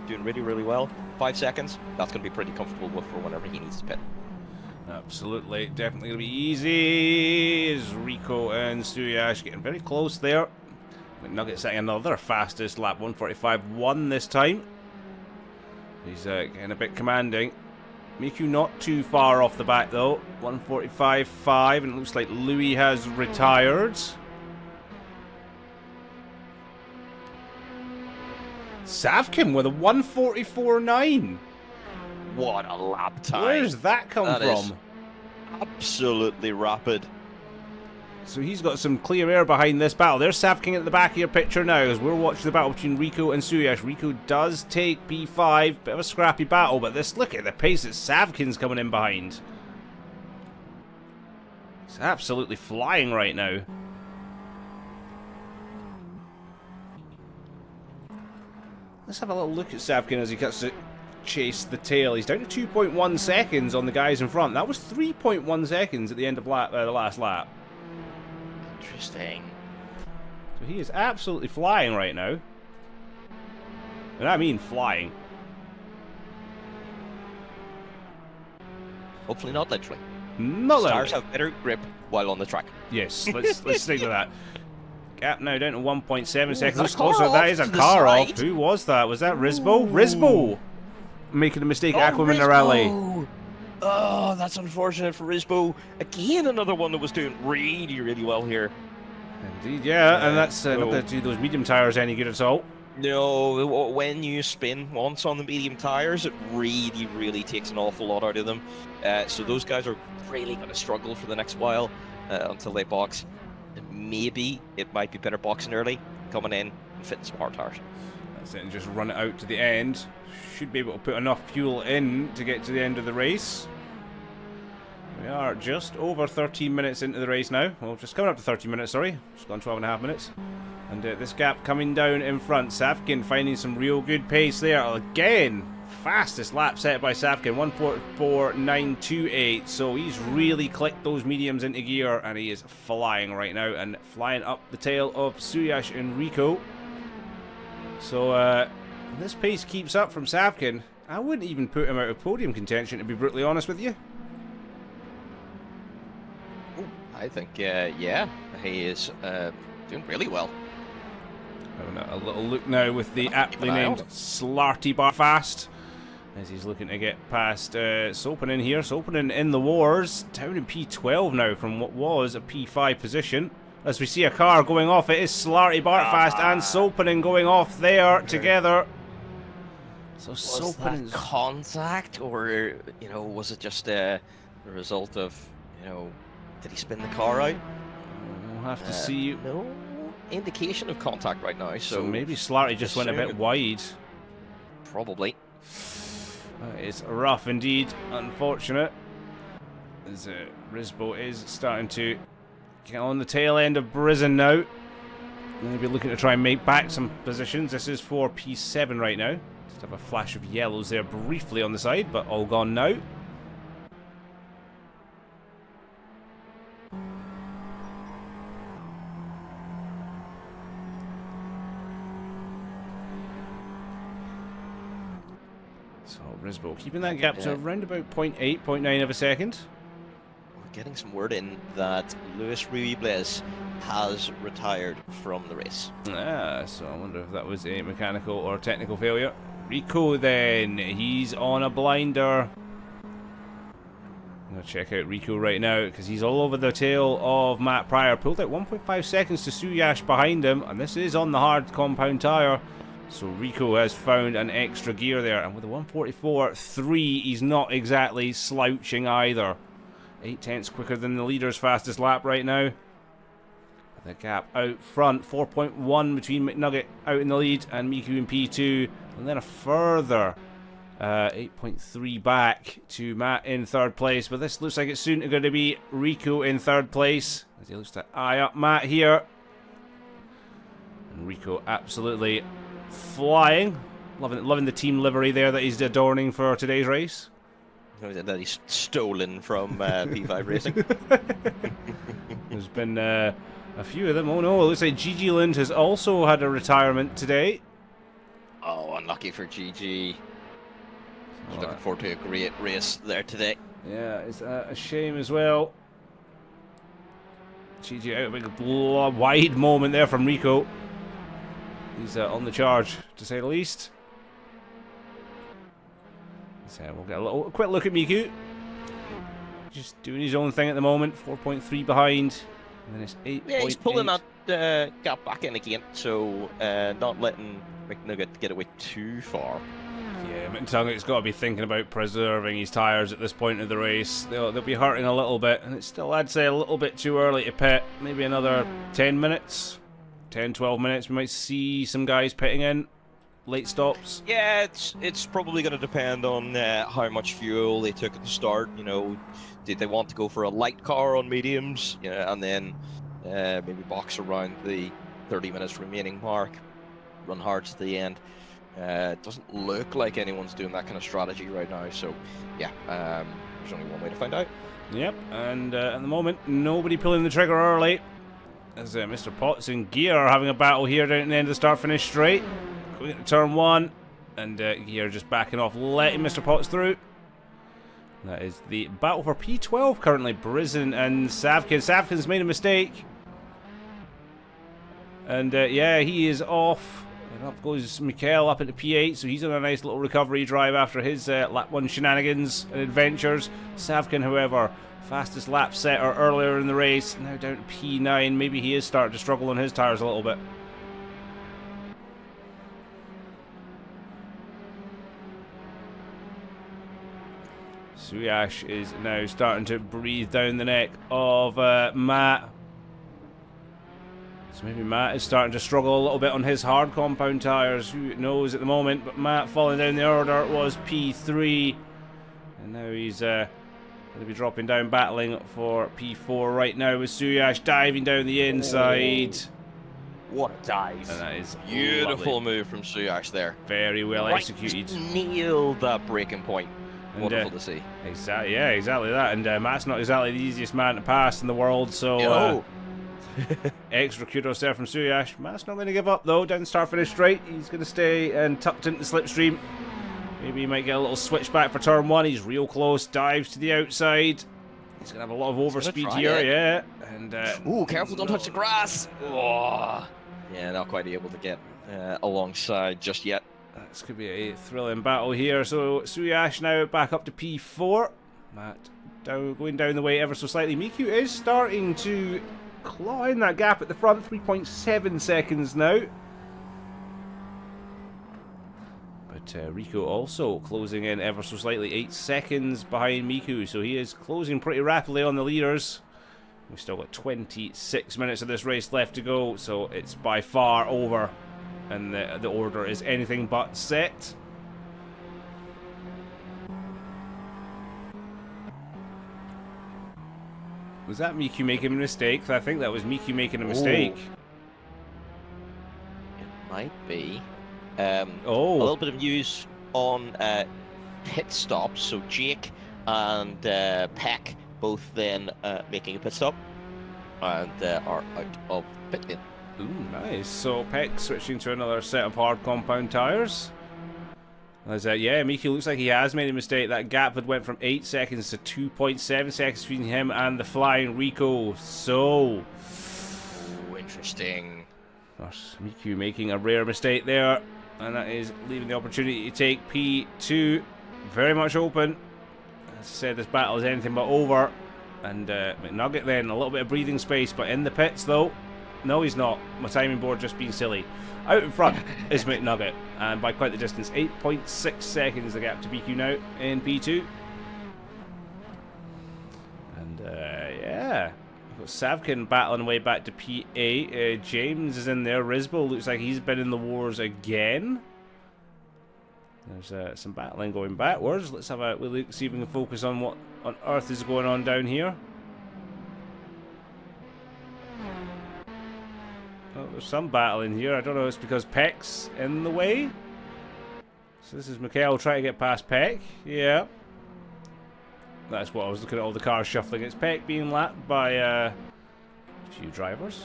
[SPEAKER 4] doing really, really well. 5 seconds. That's going to be pretty comfortable for whenever he needs to pit.
[SPEAKER 2] Absolutely, definitely going to be easy. Is Rico and Suyash getting very close there. McNugget setting another fastest lap, 1:45.1 this time. He's getting a bit commanding. Miku not too far off the back though, 1:45.5, and it looks like Louis has retired. Savkin with a 1:44.9.
[SPEAKER 4] What a lap time.
[SPEAKER 2] Where's that come from?
[SPEAKER 4] Absolutely rapid.
[SPEAKER 2] So he's got some clear air behind this battle. There's Savkin at the back of your picture now as we're watching the battle between Rico and Suyash. Rico does take P5, bit of a scrappy battle, but look at the pace that Savkin's coming in behind. He's absolutely flying right now. Let's have a little look at Savkin as he cuts to chase the tail. He's down to 2.1 seconds on the guys in front. That was 3.1 seconds at the end of the last lap.
[SPEAKER 4] Interesting.
[SPEAKER 2] So he is absolutely flying right now. And I mean flying.
[SPEAKER 4] Hopefully not literally.
[SPEAKER 2] Not
[SPEAKER 4] Stars
[SPEAKER 2] literally.
[SPEAKER 4] have better grip while on the track.
[SPEAKER 2] Yes, let's stick with that. Gap now down to 1.7 seconds.
[SPEAKER 4] That
[SPEAKER 2] Closer. That is a car off.
[SPEAKER 4] side.
[SPEAKER 2] Who was that? Was that Rizbo? Rizbo! Making a mistake at Aqua Minerale.
[SPEAKER 4] Oh, that's unfortunate for Rizbo. Again, another one that was doing really, really well here.
[SPEAKER 2] Indeed, yeah, and that's not going to do those medium tyres any good at all.
[SPEAKER 4] No, when you spin once on the medium tyres, it really, really takes an awful lot out of them. So those guys are really going to struggle for the next while until they box. And maybe it might be better boxing early, coming in and fitting some hard tyres.
[SPEAKER 2] That's it, and just run it out to the end. Should be able to put enough fuel in to get to the end of the race. We are just over 13 minutes into the race now. Well, just coming up to 30 minutes, sorry. Just gone 12.5 minutes. And this gap coming down in front. Savkin finding some real good pace there. Again, fastest lap set by Savkin, 1:44.928. So he's really clicked those mediums into gear, and he is flying right now and flying up the tail of Suyash and Rico. So this pace keeps up from Savkin. I wouldn't even put him out of podium contention, to be brutally honest with you.
[SPEAKER 4] I think, yeah, he is doing really well.
[SPEAKER 2] Having a little look now with the aptly named Slarty Bar Fast. as he's looking to get past Sopanen here. Sopanen in the wars, down in P12 now from what was a P5 position. As we see a car going off, it is Slarty Bartfast and Sopanen going off there together. So
[SPEAKER 4] Was that contact, or was it just the result of did he spin the car out?
[SPEAKER 2] We'll have to see.
[SPEAKER 4] No indication of contact right now.
[SPEAKER 2] So maybe Slarty just went a bit wide.
[SPEAKER 4] Probably.
[SPEAKER 2] It's rough indeed, unfortunate. As Risbo is starting to get on the tail end of Brizzen now. Maybe looking to try and make back some positions. This is for P7 right now. Just have a flash of yellows there briefly on the side, but all gone now. So Risbo keeping that gap to around about 0.8, 0.9 of a second.
[SPEAKER 4] We're getting some word in that Luis Ruibles has retired from the race.
[SPEAKER 2] So I wonder if that was a mechanical or technical failure. Rico then, he's on a blinder. I'm going to check out Rico right now because he's all over the tail of Matt Pryor. Pulled out 1.5 seconds to Suyash behind him, and this is on the hard compound tyre. So Rico has found an extra gear there, and with a 144.3, he's not exactly slouching either. 8 tenths quicker than the leader's fastest lap right now. The gap out front, 4.1 between McNugget out in the lead and Miku in P2, and then a further 8.3 back to Matt in third place. But this looks like it's soon going to be Rico in third place as he looks to eye up Matt here. And Rico absolutely flying, loving the team livery there that he's adorning for today's race.
[SPEAKER 4] That he's stolen from P5 Racing.
[SPEAKER 2] There's been a few of them. Oh no, it looks like Gigi Lind has also had a retirement today.
[SPEAKER 4] Oh, unlucky for Gigi. Looking forward to a great race there today.
[SPEAKER 2] Yeah, it's a shame as well. Gigi out, a big wide moment there from Rico. He's on the charge, to say the least. So we'll get a quick look at Miku. Just doing his own thing at the moment. 4.3 behind. And then it's 8.
[SPEAKER 4] Yeah, he's pulling that gap back in again, so not letting McNugget get away too far.
[SPEAKER 2] Yeah, McNugget's got to be thinking about preserving his tyres at this point of the race. They'll be hurting a little bit, and it's still, I'd say, a little bit too early to pit. Maybe another 10 minutes, 10, 12 minutes. We might see some guys pitting in. Late stops.
[SPEAKER 4] Yeah, it's probably going to depend on how much fuel they took at the start. Did they want to go for a light car on mediums, and then maybe box around the 30 minutes remaining mark, run hard to the end. It doesn't look like anyone's doing that kind of strategy right now. So, yeah, there's only one way to find out.
[SPEAKER 2] Yep, and at the moment, nobody pulling the trigger early. As Mr. Potts and Gear are having a battle here down at the end of the start-finish straight. Going into turn 1, and Gear just backing off, letting Mr. Potts through. That is the battle for P12 currently. Brizzen and Savkin. Savkin's made a mistake. And yeah, he is off. And up goes Mikhail up into P8, so he's on a nice little recovery drive after his lap 1 shenanigans and adventures. Savkin, however, fastest lap setter earlier in the race, now down to P9. Maybe he is starting to struggle on his tyres a little bit. Suyash is now starting to breathe down the neck of Matt. So maybe Matt is starting to struggle a little bit on his hard compound tyres. Who knows at the moment, but Matt falling down the order was P3. And now he's going to be dropping down, battling for P4 right now with Suyash diving down the inside.
[SPEAKER 4] What a dive.
[SPEAKER 2] And that is
[SPEAKER 4] beautiful
[SPEAKER 2] lovely.
[SPEAKER 4] Move from Suyash there.
[SPEAKER 2] Very well executed.
[SPEAKER 4] Nailed that braking point. Wonderful to see.
[SPEAKER 2] Exactly, yeah, exactly that. And Matt's not exactly the easiest man to pass in the world, so extra kudos there from Suyash. Matt's not going to give up though. Down start finish straight. He's going to stay and tucked into the slipstream. Maybe he might get a little switchback for turn 1. He's real close. Dives to the outside. He's going to have a lot of overspeed here, yeah. And
[SPEAKER 4] ooh, careful! Don't touch the grass. Oh. Yeah, not quite able to get alongside just yet.
[SPEAKER 2] This could be a thrilling battle here. So Suyash now back up to P4. Matt going down the way ever so slightly. Miku is starting to claw in that gap at the front. 3.7 seconds now. But Rico also closing in ever so slightly. 8 seconds behind Miku. So he is closing pretty rapidly on the leaders. We've still got 26 minutes of this race left to go. So it's by far over. And the order is anything but set. Was that Miku making a mistake? I think that was Miku making a mistake.
[SPEAKER 4] It might be. A little bit of news on pit stops. So Jake and Peck both then making a pit stop and are out of pit lane.
[SPEAKER 2] Ooh, nice. So Peck switching to another set of hard compound tyres. As yeah, Miku looks like he has made a mistake. That gap had went from 8 seconds to 2.7 seconds between him and the flying Rico. So,
[SPEAKER 4] interesting.
[SPEAKER 2] gosh, Miku making a rare mistake there, and that is leaving the opportunity to take P2 very much open. As I said, this battle is anything but over. And McNugget then a little bit of breathing space, but in the pits though. No, he's not. My timing board just being silly. Out in front is McNugget, and by quite the distance. 8.6 seconds the gap to BQ now in P2. And yeah, we've got Savkin battling way back to P8. James is in there. Risbo looks like he's been in the wars again. There's some battling going backwards. Let's have a look, see if we can focus on what on earth is going on down here. Oh, there's some battling here. I don't know if it's because Peck's in the way. So this is Mikhail trying to get past Peck. Yeah. That's what I was looking at, all the cars shuffling. It's Peck being lapped by a few drivers.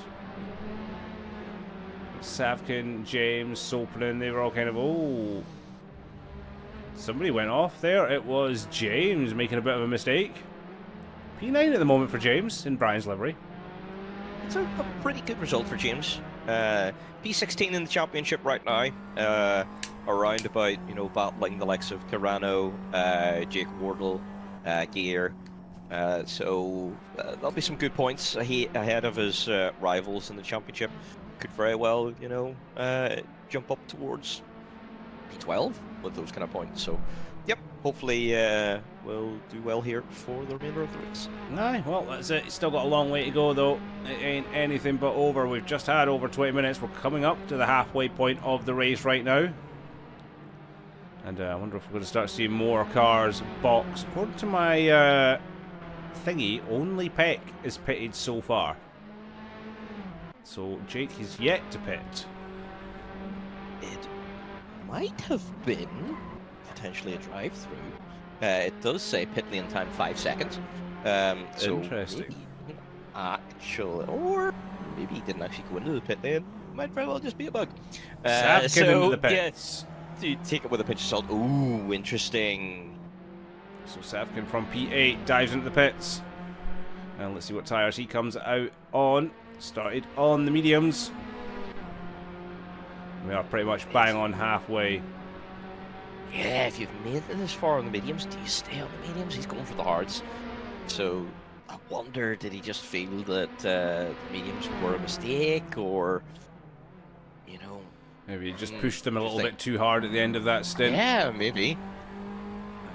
[SPEAKER 2] Savkin, James, Sopanen, they were all kind of, oh. Somebody went off there. It was James making a bit of a mistake. P9 at the moment for James in Brian's livery.
[SPEAKER 4] It's a pretty good result for James. P16 in the championship right now. Around about, you know, battling the likes of Carano, Jake Wardle, Gear. So there'll be some good points ahead of his rivals in the championship. Could very well, you know, jump up towards P12 with those kind of points. So, yep, hopefully we'll do well here for the remainder of the race.
[SPEAKER 2] Aye, well, that's it. Still got a long way to go, though. It ain't anything but over. We've just had over 20 minutes. We're coming up to the halfway point of the race right now. And I wonder if we're going to start seeing more cars box. According to my thingy, only Peck is pitted so far. So Jake is yet to pit.
[SPEAKER 4] It might have been potentially a drive-through. It does say pit lane time 5 seconds. So
[SPEAKER 2] interesting.
[SPEAKER 4] Actually, or maybe he didn't actually go into the pit lane. Might very well just be a bug.
[SPEAKER 2] Savkin into the pits.
[SPEAKER 4] Yeah, take it with a pinch of salt. Ooh, interesting.
[SPEAKER 2] So Savkin from P8 dives into the pits. And let's see what tyres he comes out on. Started on the mediums. We are pretty much bang on halfway.
[SPEAKER 4] Yeah, if you've made it this far on the mediums, do you stay on the mediums? He's going for the hards. So I wonder, did he just feel that the mediums were a mistake, or, you know,
[SPEAKER 2] maybe he just pushed them a little bit too hard at the end of that stint.
[SPEAKER 4] Yeah, maybe.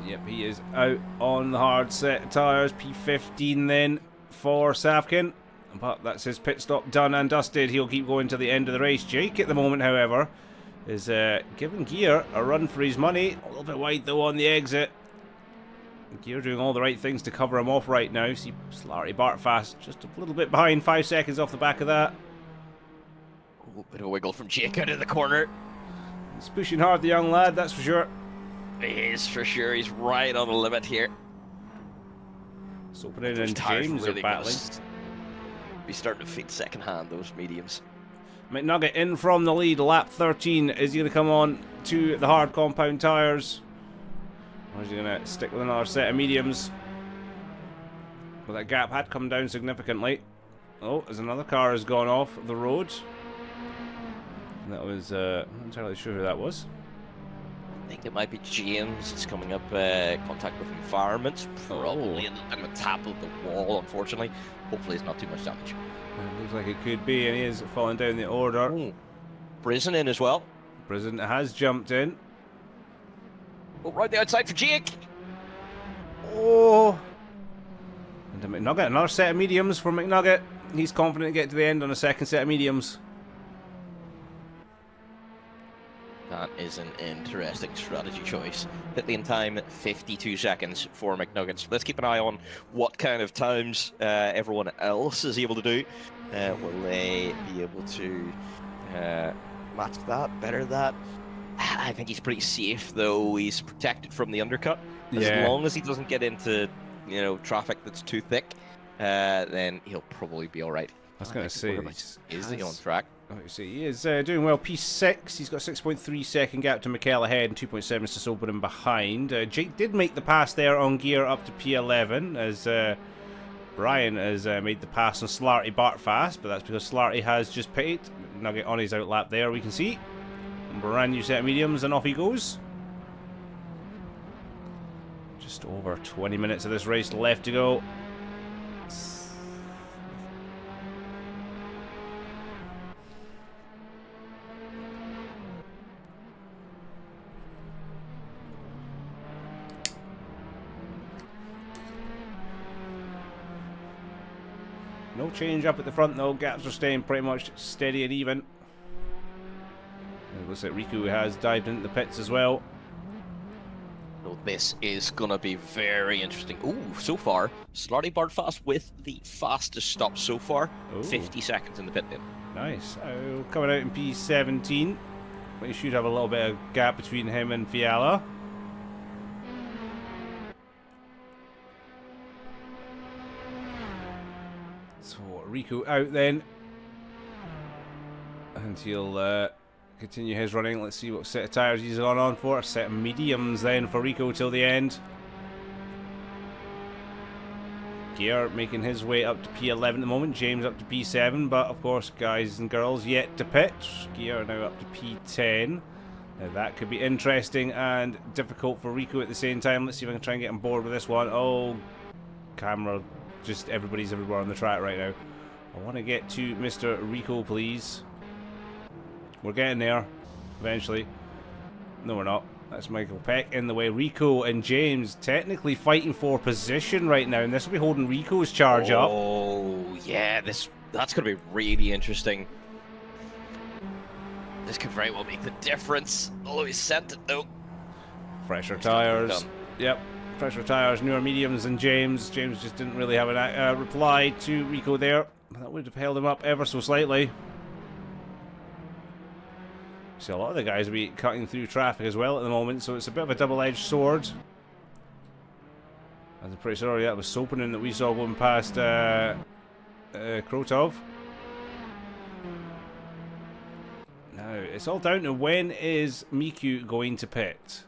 [SPEAKER 2] Yep, he is out on the hard set of tyres. P15 then for Savkin. But that's his pit stop done and dusted. He'll keep going to the end of the race. Jake at the moment, however, is giving Gear a run for his money. A little bit wide though on the exit. Gear doing all the right things to cover him off right now. See Slarty Bartfast just a little bit behind, 5 seconds off the back of that.
[SPEAKER 4] Oh, bit of a wiggle from Jake out of the corner.
[SPEAKER 2] He's pushing hard, the young lad, that's for sure.
[SPEAKER 4] He is for sure. He's right on the limit here.
[SPEAKER 2] Sopanen and James are battling.
[SPEAKER 4] Be starting to feel second hand, those mediums.
[SPEAKER 2] McNugget in from the lead, lap 13. Is he going to come on to the hard compound tyres? Or is he going to stick with another set of mediums? Well, that gap had come down significantly. Oh, as another car has gone off the road. And that was, I'm not entirely sure who that was.
[SPEAKER 4] think it might be James. It's coming up contact with environment. Probably in the tap of the wall, unfortunately. Hopefully it's not too much damage.
[SPEAKER 2] It looks like it could be, and he is falling down the order.
[SPEAKER 4] Ooh. Prison in as well.
[SPEAKER 2] Prison has jumped in.
[SPEAKER 4] Oh, right the outside for Jake.
[SPEAKER 2] Oh! And to McNugget, another set of mediums for McNugget. He's confident to get to the end on a second set of mediums.
[SPEAKER 4] That is an interesting strategy choice. Hit the in time 52 seconds for McNuggets. Let's keep an eye on what kind of times everyone else is able to do. Will they be able to match that, better that? I think he's pretty safe though. He's protected from the undercut. As long as he doesn't get into traffic that's too thick, then he'll probably be all right.
[SPEAKER 2] I was going to say,
[SPEAKER 4] is he on track?
[SPEAKER 2] Oh, you see, he is doing well. P6, he's got a 6.3 second gap to Mikkel ahead and 2.7 is to Soberham behind. Jake did make the pass there on gear up to P11 as Brian has made the pass on Slarty Bartfast, but that's because Slarty has just pitted. Nugget on his outlap there, we can see. Brand new set of mediums and off he goes. Just over 20 minutes of this race left to go. No change up at the front though, gaps are staying pretty much steady and even. It looks like Riku has dived into the pits as well.
[SPEAKER 4] So this is going to be very interesting. Ooh, so far, Slarty Bartfast with the fastest stop so far. Ooh. 50 seconds in the pit lane.
[SPEAKER 2] Nice. Coming out in P17. We should have a little bit of gap between him and Fiala. So Riku out then. And he'll continue his running. Let's see what set of tyres he's gone on for. A set of mediums then for Rico till the end. Gear making his way up to P11 at the moment. James up to P7, but of course, guys and girls yet to pit. Gear now up to P10. Now that could be interesting and difficult for Rico at the same time. Let's see if I can try and get on board with this one. Oh, camera. Just everybody's everywhere on the track right now. I want to get to Mr. Rico, please. We're getting there, eventually. No, we're not. That's Michael Peck in the way. Rico and James technically fighting for position right now, and this will be holding Rico's charge up.
[SPEAKER 4] Oh, yeah, that's going to be really interesting. This could very well make the difference. Although he sent it, though.
[SPEAKER 2] Fresher tyres. Yep, fresher tyres, newer mediums than James. James just didn't really have a reply to Rico there. That would have held him up ever so slightly. See, a lot of the guys will be cutting through traffic as well at the moment, so it's a bit of a double-edged sword. I'm pretty sure that was Sopanen that we saw going past Krotov. Now, it's all down to when is Miku going to pit?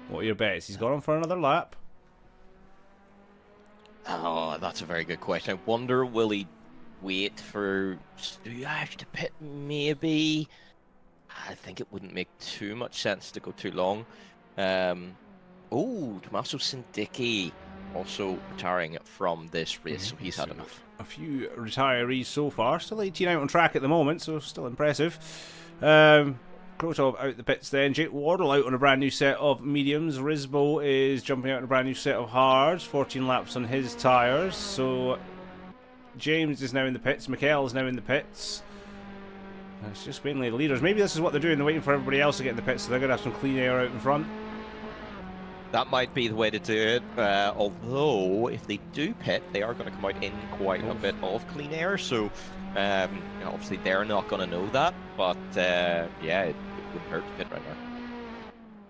[SPEAKER 2] What are your bets? He's gone on for another lap.
[SPEAKER 4] Oh, that's a very good question. I wonder, will he wait for Stuyash to pit? Maybe. I think it wouldn't make too much sense to go too long. Oh, Tommaso Sindicki also retiring from this race, so he's had enough.
[SPEAKER 2] A few retirees so far. Still 18 out on track at the moment, so still impressive. Krotov out the pits then. Jake Wardle out on a brand new set of mediums. Risbo is jumping out on a brand new set of hards. 14 laps on his tyres. So James is now in the pits. Mikkel is now in the pits. It's just mainly the leaders. Maybe this is what they're doing. They're waiting for everybody else to get in the pits, so they're going to have some clean air out in front.
[SPEAKER 4] That might be the way to do it. Although, if they do pit, they are going to come out in quite a bit of clean air. So, obviously, they're not going to know that. But, yeah, it wouldn't hurt to pit right now.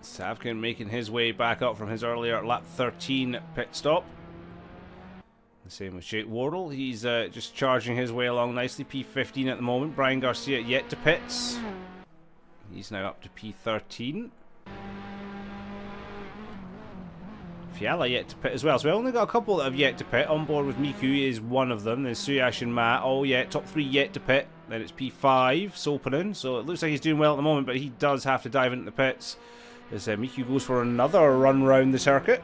[SPEAKER 2] Savkin making his way back up from his earlier lap 13 pit stop. The same with Jake Wardle. He's just charging his way along nicely. P15 at the moment. Brian Garcia yet to pits. He's now up to P13. Fiala yet to pit as well. So we only got a couple that have yet to pit. On board with Miku is one of them. There's Suyash and Matt. Oh yeah, top three yet to pit. Then it's P5, Sopanen. So it looks like he's doing well at the moment, but he does have to dive into the pits. As Miku goes for another run round the circuit.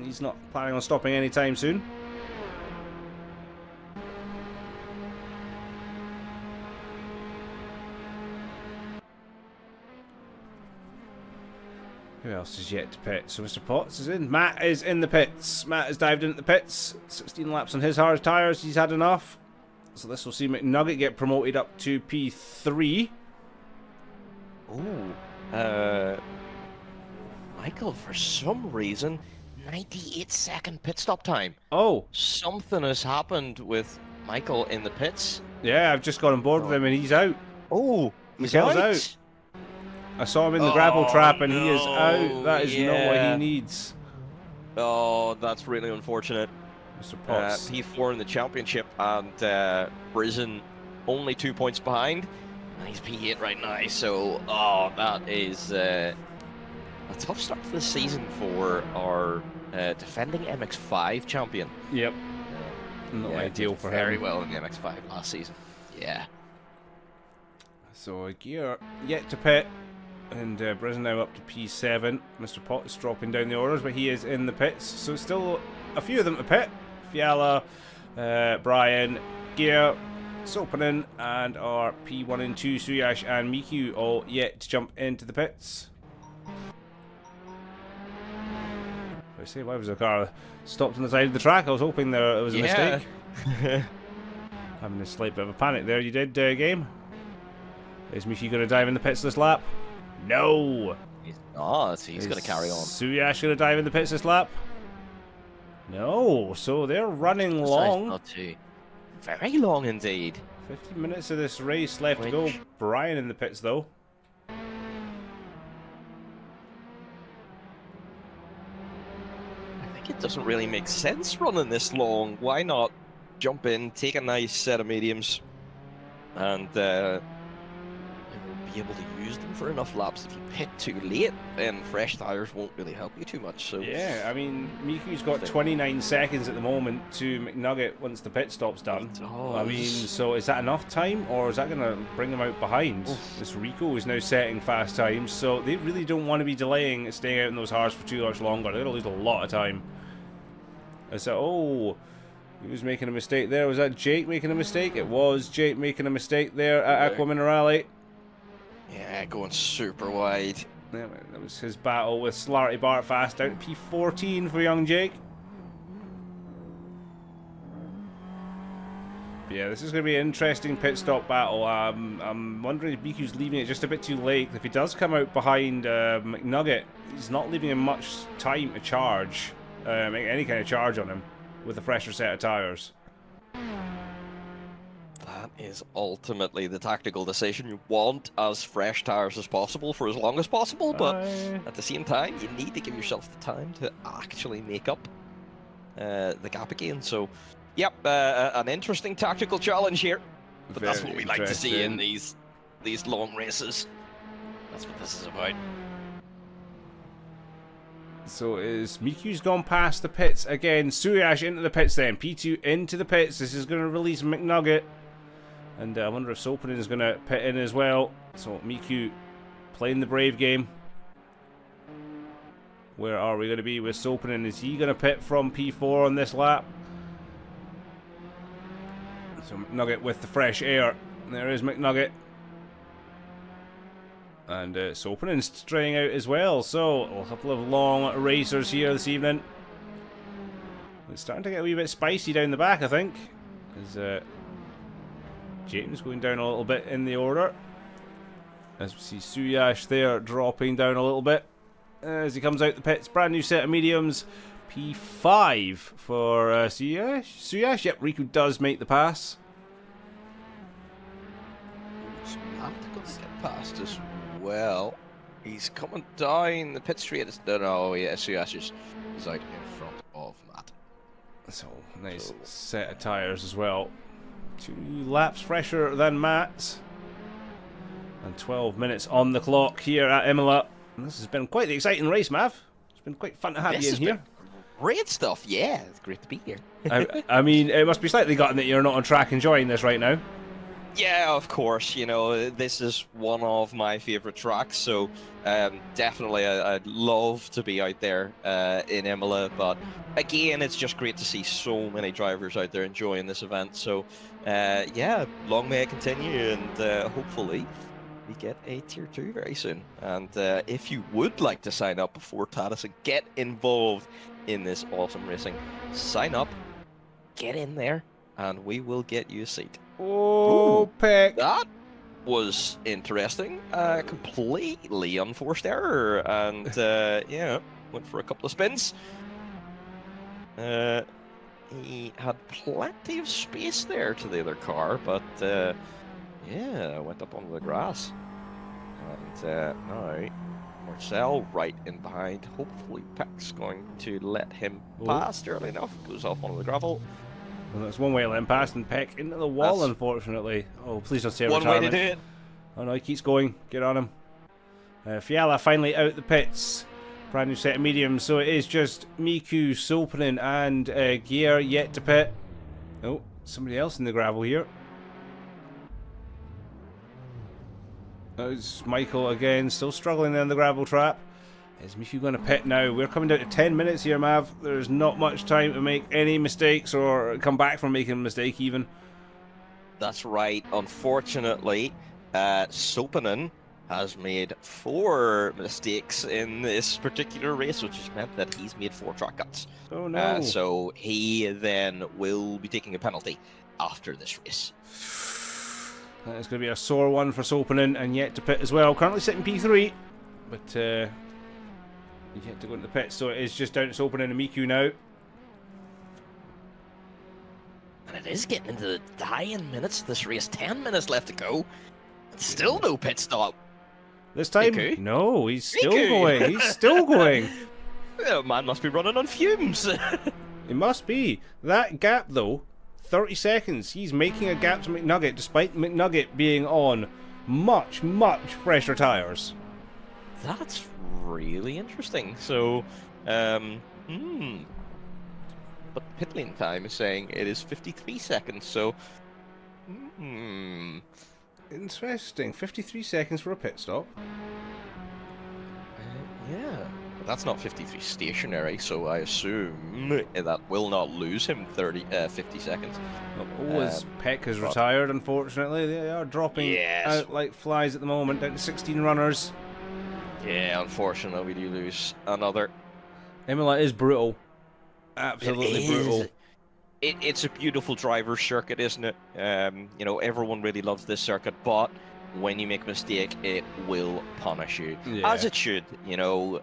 [SPEAKER 2] He's not planning on stopping anytime soon. Who else is yet to pit? So Mr. Potts is in. Matt is in the pits. Matt has dived into the pits. 16 laps on his hard tyres. He's had enough. So this will see McNugget get promoted up to P3.
[SPEAKER 4] Ooh. Michael, for some reason, 98-second pit stop time.
[SPEAKER 2] Oh.
[SPEAKER 4] Something has happened with Michael in the pits.
[SPEAKER 2] Yeah, I've just got on board with him and he's out.
[SPEAKER 4] Oh, he's
[SPEAKER 2] out. I saw him in the gravel trap and he is out. That is not what he needs.
[SPEAKER 4] Oh, that's really unfortunate.
[SPEAKER 2] Mr. Potts.
[SPEAKER 4] P4 in the championship and Brisbane only 2 points behind. And he's P8 right now, so that is a tough start to the season for our defending MX5 champion.
[SPEAKER 2] Yep. Not ideal for him.
[SPEAKER 4] Very well in the MX5 last season. Yeah.
[SPEAKER 2] So Gear yet to pit. And Brisbane now up to P7. Mr. Potts dropping down the orders, but he is in the pits. So still a few of them to pit. Fiala, Brian, Gear, Sopanen, and our P1 and 2, Suyash and Miku, all yet to jump into the pits. I say, why was the car stopped on the side of the track? I was hoping there was a mistake. Having a slight bit of a panic there. You did, game? Is Miku going to dive in the pits this lap? No!
[SPEAKER 4] He's not. He's going to carry on.
[SPEAKER 2] Suyash going to dive in the pits this lap? No. So they're running long.
[SPEAKER 4] Not too. Very long indeed.
[SPEAKER 2] 15 minutes of this race left to go. Brian in the pits though. I
[SPEAKER 4] think it doesn't really make sense running this long. Why not jump in, take a nice set of mediums, and be able to use them for enough laps. If you pit too late, then fresh tires won't really help you too much. So
[SPEAKER 2] yeah, I mean, Miku's got 29 seconds at the moment to McNugget once the pit stop's done. I mean, so is that enough time, or is that going to bring him out behind? This Rico is now setting fast times, so they really don't want to be delaying staying out in those hards for too much longer. They're going to lose a lot of time. So, who was making a mistake there? Was that Jake making a mistake? It was Jake making a mistake there at Aqua Minerale.
[SPEAKER 4] Yeah, going super wide.
[SPEAKER 2] Yeah, that was his battle with Slarty Bart fast out at P14 for young Jake. But yeah, this is going to be an interesting pit stop battle. I'm wondering if Miku's leaving it just a bit too late. If he does come out behind McNugget, he's not leaving him much time to charge, make any kind of charge on him with a fresher set of tyres.
[SPEAKER 4] That is ultimately the tactical decision. You want as fresh tires as possible for as long as possible, but at the same time, you need to give yourself the time to actually make up the gap again. So, yep, an interesting tactical challenge here. But that's what we like to see in these long races. That's what this is about.
[SPEAKER 2] So is Miku's gone past the pits again. Suyash into the pits then. P2 into the pits. This is going to release McNugget. And I wonder if Sopanen is going to pit in as well. So Miku playing the brave game. Where are we going to be with Sopanen? Is he going to pit from P4 on this lap? So McNugget with the fresh air. There is McNugget. And Sopanen's straying out as well. So a couple of long racers here this evening. It's starting to get a wee bit spicy down the back, I think. As James going down a little bit in the order. As we see Suyash there dropping down a little bit. As he comes out the pits. Brand new set of mediums. P5 for Suyash. Yep, Riku does make the pass.
[SPEAKER 4] Get past as well. He's coming down the pit straight. No, yeah, Suyash is out in front of Matt.
[SPEAKER 2] So, nice set of tyres as well. 2 laps fresher than Matt's. And 12 minutes on the clock here at Imola. And this has been quite the exciting race, Mav. It's been quite fun to have you in here.
[SPEAKER 4] Great stuff, yeah. It's great to be here.
[SPEAKER 2] I mean, it must be slightly gutting that you're not on track enjoying this right now.
[SPEAKER 4] Yeah, of course. You know, this is one of my favorite tracks, so definitely I'd love to be out there in Imola. But again, it's just great to see so many drivers out there enjoying this event. So yeah, long may it continue, and hopefully we get a tier 2 very soon. And if you would like to sign up before Tatuus and get involved in this awesome racing, sign up, get in there, and we will get you a seat.
[SPEAKER 2] Oh, Peck.
[SPEAKER 4] That was interesting. Completely unforced error, and yeah, went for a couple of spins. He had plenty of space there to the other car, but yeah, went up onto the grass. And now Marcel right in behind. Hopefully Peck's going to let him pass early enough. Goes off onto the gravel.
[SPEAKER 2] Well, that's one way to let him pass, and Peck into the wall,
[SPEAKER 4] That's
[SPEAKER 2] unfortunately. Oh, please don't say
[SPEAKER 4] one
[SPEAKER 2] retirement.
[SPEAKER 4] way to do it.
[SPEAKER 2] Oh no, he keeps going. Get on him. Fiala finally out the pits. Brand new set of mediums, so it is just Miku, Sopanen, and Gear yet to pit. Oh, somebody else in the gravel here. It's Michael again, still struggling in the gravel trap. Is Miku going to pit now? We're coming down to 10 minutes here, Mav. There's not much time to make any mistakes or come back from making a mistake even.
[SPEAKER 4] That's right. Unfortunately, Sopanen has made 4 mistakes in this particular race, which has meant that he's made 4 track cuts.
[SPEAKER 2] Oh no.
[SPEAKER 4] So he then will be taking a penalty after this race.
[SPEAKER 2] That is going to be a sore one for Sopanen, and yet to pit as well. Currently sitting P3, but yet to go into the pit, so it is just down to Sopanen and Miku now.
[SPEAKER 4] And it is getting into the dying minutes of this race. 10 minutes left to go. Still no pit stop.
[SPEAKER 2] This time,
[SPEAKER 4] Miku?
[SPEAKER 2] no, he's still
[SPEAKER 4] Miku!
[SPEAKER 2] going. He's still going.
[SPEAKER 4] Man must be running on fumes.
[SPEAKER 2] It must be. That gap, though, 30 seconds. He's making a gap to McNugget, despite McNugget being on much, much fresher tyres.
[SPEAKER 4] That's really interesting. So, but pit lane time is saying it is 53 seconds. So,
[SPEAKER 2] Interesting. 53 seconds for a pit stop.
[SPEAKER 4] yeah. But that's not 53 stationary, so I assume that will not lose him 50 seconds.
[SPEAKER 2] As Peck has retired, unfortunately. They are dropping out like flies at the moment, down to 16 runners.
[SPEAKER 4] Yeah, unfortunately, we do lose another.
[SPEAKER 2] Imola is brutal. Absolutely brutal.
[SPEAKER 4] It's a beautiful driver's circuit, isn't it? You know, everyone really loves this circuit, but when you make a mistake, it will punish you, as it should. You know,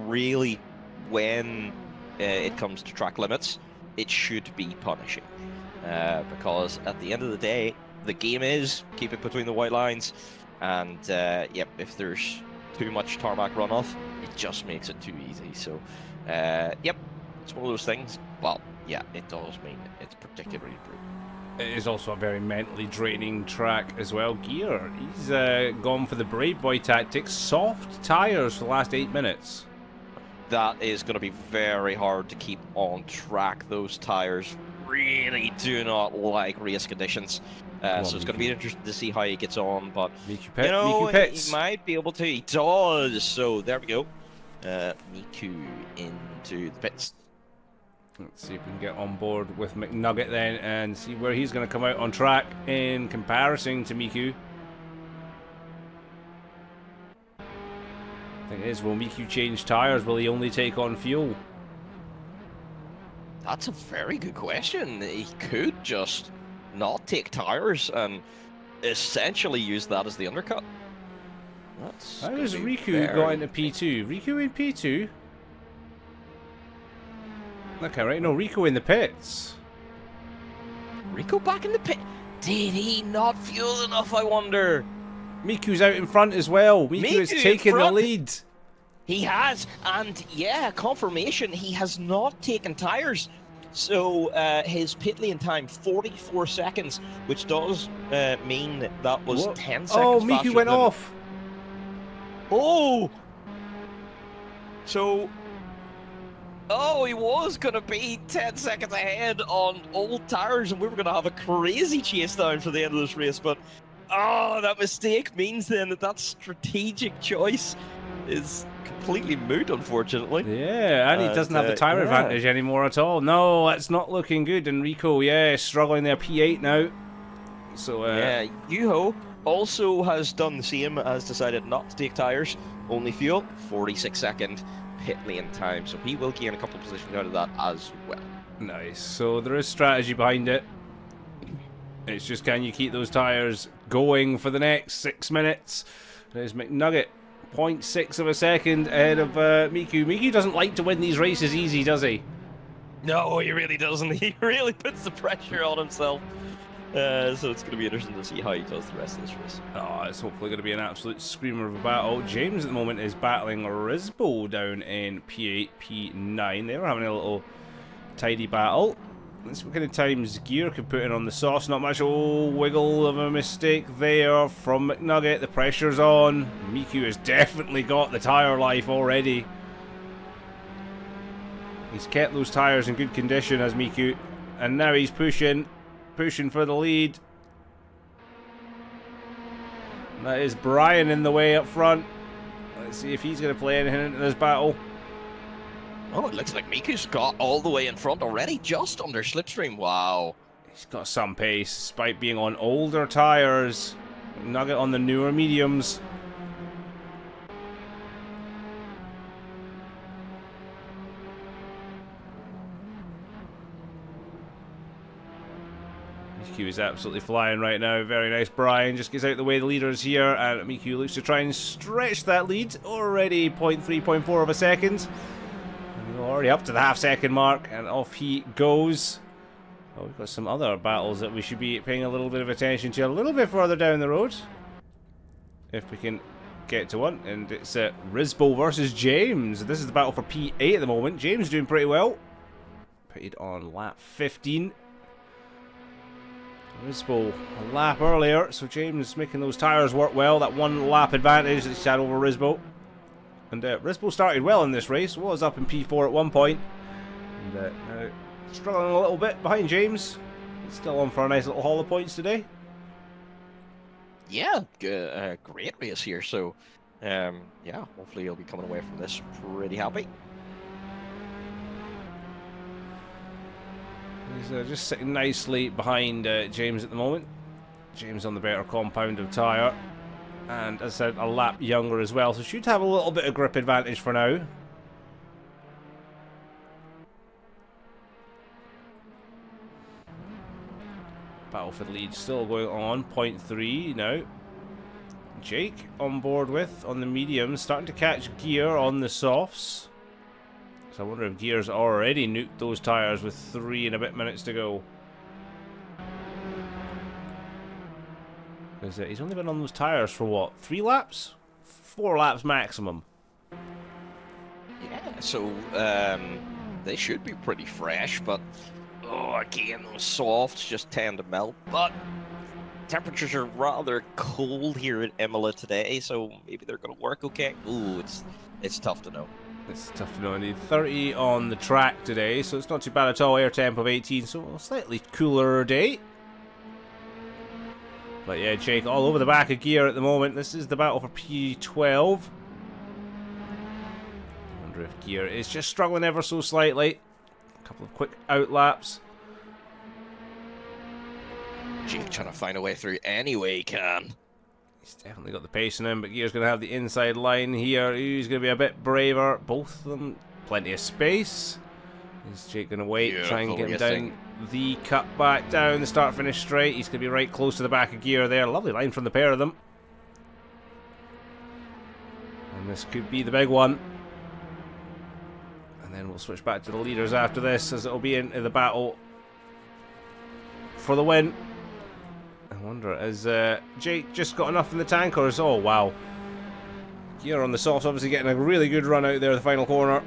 [SPEAKER 4] really, when it comes to track limits, it should be punishing, because at the end of the day, the game is keep it between the white lines, and yep, if there's too much tarmac runoff, it just makes it too easy. So, yep. It's one of those things, but yeah, it does mean it's particularly brutal.
[SPEAKER 2] It is also a very mentally draining track as well. Gear, he's gone for the Brave Boy tactics. Soft tyres for the last 8 minutes.
[SPEAKER 4] That is going to be very hard to keep on track. Those tyres really do not like race conditions. So it's going to be interesting to see how he gets on, but
[SPEAKER 2] Miku
[SPEAKER 4] you know,
[SPEAKER 2] Miku pits.
[SPEAKER 4] he might be able to. He does. So there we go. Miku into the pits.
[SPEAKER 2] Let's see if we can get on board with McNugget then and see where he's going to come out on track in comparison to Miku. Thing is, will Miku change tyres? Will he only take on fuel?
[SPEAKER 4] That's a very good question. He could just not take tyres and essentially use that as the undercut. That's
[SPEAKER 2] How does Riku got into P2? Riku in P2? Okay, right. No, Riku in the pits.
[SPEAKER 4] Riku back in the pit. Did he not fuel enough, I wonder?
[SPEAKER 2] Miku's out in front as well. Miku is taking the lead.
[SPEAKER 4] He has, and yeah, confirmation, he has not taken tyres. So his pit lane time, 44 seconds, which does mean that was 10 seconds
[SPEAKER 2] Oh, Miku
[SPEAKER 4] faster
[SPEAKER 2] went
[SPEAKER 4] than...
[SPEAKER 2] off.
[SPEAKER 4] Oh! So... Oh, he was going to be 10 seconds ahead on old tires, and we were going to have a crazy chase down for the end of this race. But, oh, that mistake means then that strategic choice is completely moot, unfortunately.
[SPEAKER 2] Yeah, and he doesn't have the tyre advantage anymore at all. No, that's not looking good. And Rico, yeah, struggling there, P8 now. So,
[SPEAKER 4] yeah, Yuho also has done the same, has decided not to take tyres, only fuel, 46-second pit lane time, so he will gain a couple of positions out of that as well.
[SPEAKER 2] Nice. So there is strategy behind it. It's just, can you keep those tyres going for the next 6 minutes? There's McNugget, 0.6 of a second ahead of Miku. Miku doesn't like to win these races easy, does he?
[SPEAKER 4] No, he really doesn't. He really puts the pressure on himself. So it's going to be interesting to see how he does the rest of this race.
[SPEAKER 2] Oh, it's hopefully going to be an absolute screamer of a battle. James at the moment is battling Rizbo down in P8, P9. They were having a little tidy battle. Let's see what kind of times Gear could put in on the sauce. Not much. Oh, wiggle of a mistake there from McNugget. The pressure's on. Miku has definitely got the tyre life already. He's kept those tyres in good condition as Miku. And now he's pushing for the lead. That is Brian in the way up front. Let's see if he's going to play anything into this battle.
[SPEAKER 4] Oh, it looks like Miku's got all the way in front already, just under slipstream. Wow.
[SPEAKER 2] He's got some pace, despite being on older tyres. Nugget on the newer mediums. Miku is absolutely flying right now. Very nice. Brian just gets out the way. The leader's here, and Miku looks to try and stretch that lead. Already 0.3, 0.4 of a second. And we're already up to the half-second mark, and off he goes. Oh, we've got some other battles that we should be paying a little bit of attention to a little bit further down the road, if we can get to one. And it's Rizbo versus James. This is the battle for P8 at the moment. James doing pretty well. Pitted on lap 15. Rizbo a lap earlier, so James making those tyres work well. That one lap advantage that he's had over Rizbo. And Rizbo started well in this race, was up in P4 at one point. And now struggling a little bit behind James. He's still on for a nice little haul of points today.
[SPEAKER 4] Yeah, great race here. So, yeah, hopefully he'll be coming away from this pretty happy.
[SPEAKER 2] He's just sitting nicely behind James at the moment. James on the better compound of tyre. And as I said, a lap younger as well. So should have a little bit of grip advantage for now. Battle for the lead still going on. 0.3 now. Jake on board with on the mediums. Starting to catch Gear on the softs. So I wonder if Gear's already nuked those tyres with 3 and a bit minutes to go. Because he's only been on those tyres for what? 3 laps? 4 laps maximum.
[SPEAKER 4] Yeah, so they should be pretty fresh, but oh, again, those softs just tend to melt. But temperatures are rather cold here in Imola today, so maybe they're going to work okay. Ooh, it's tough to know.
[SPEAKER 2] It's tough to know. I need 30 on the track today, so it's not too bad at all. Air temp of 18, so a slightly cooler day. But yeah, Jake all over the back of Gear at the moment. This is the battle for P12. I wonder if Gear is just struggling ever so slightly. A couple of quick out laps.
[SPEAKER 4] Jake trying to find a way through any way he can.
[SPEAKER 2] He's definitely got the pace in him, but Gear's going to have the inside line here. He's going to be a bit braver. Both of them, plenty of space. Is Jake going to wait, try and get him down the cut back down, the start-finish straight. He's going to be right close to the back of Gear there. Lovely line from the pair of them. And this could be the big one. And then we'll switch back to the leaders after this, as it'll be into the battle for the win. I wonder, has Jake just got enough in the tank, or is... Oh, wow. Gear on the softs, obviously getting a really good run out there, the final corner.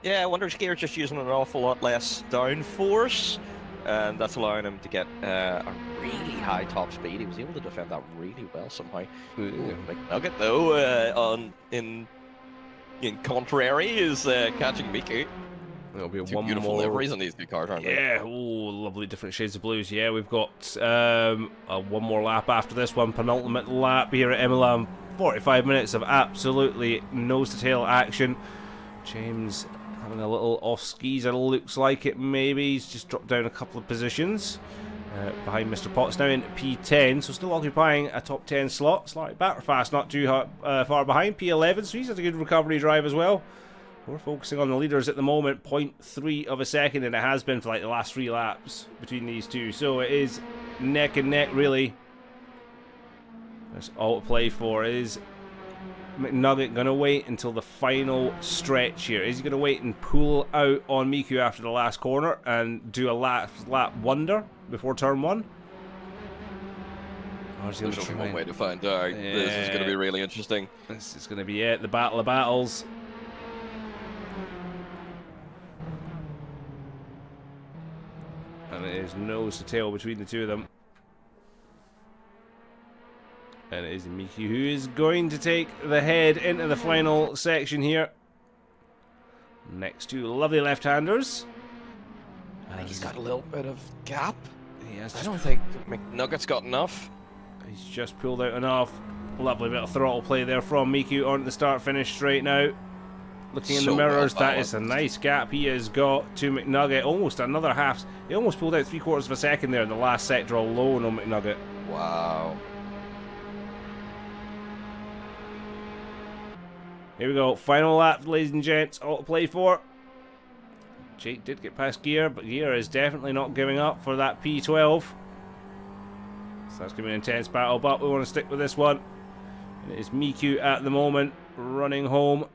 [SPEAKER 4] Yeah, I wonder if Gear's just using an awful lot less downforce, and that's allowing him to get a really high top speed. He was able to defend that really well somehow. Ooh, big nugget though, in and contrary is catching Miku.
[SPEAKER 2] There'll be
[SPEAKER 4] Two
[SPEAKER 2] one
[SPEAKER 4] beautiful
[SPEAKER 2] more.
[SPEAKER 4] liveries on these two cars, aren't they?
[SPEAKER 2] Yeah, oh, lovely different shades of blues. Yeah, we've got one more lap after this one, penultimate lap here at Imola. 45 minutes of absolutely nose-to-tail action. James having a little off skis, it looks like it maybe. He's just dropped down a couple of positions behind Mr. Potts now in P10, so still occupying a top 10 slot. Slightly batter fast, not too far behind. P11, so he's had a good recovery drive as well. We're focusing on the leaders at the moment, 0.3 of a second, and it has been for like the last 3 laps between these two. So it is neck and neck, really. That's all to play for. Is McNugget going to wait until the final stretch here? Is he going to wait and pull out on Miku after the last corner and do a lap wonder before turn 1? Or is he
[SPEAKER 4] There's only one way to find out.
[SPEAKER 2] Yeah.
[SPEAKER 4] This is going to be really interesting.
[SPEAKER 2] This is going to be it, the battle of battles. And it is nose to tail between the two of them. And it is Miku who is going to take the head into the final section here. Next to lovely left-handers.
[SPEAKER 4] I think he's got a little bit of gap.
[SPEAKER 2] He has
[SPEAKER 4] I
[SPEAKER 2] just,
[SPEAKER 4] don't think McNugget's got enough.
[SPEAKER 2] he's just pulled out enough. Lovely bit of throttle play there from Miku onto the start-finish straight now. Looking in the
[SPEAKER 4] So
[SPEAKER 2] mirrors,
[SPEAKER 4] well
[SPEAKER 2] that is a nice gap he has got to McNugget. Almost another half. He almost pulled out 3/4 of a second there in the last sector alone on McNugget.
[SPEAKER 4] Wow.
[SPEAKER 2] Here we go. Final lap, ladies and gents. All to play for. Jake did get past Gear, but Gear is definitely not giving up for that P12. So that's going to be an intense battle, but we want to stick with this one. And it is Miku at the moment, running home.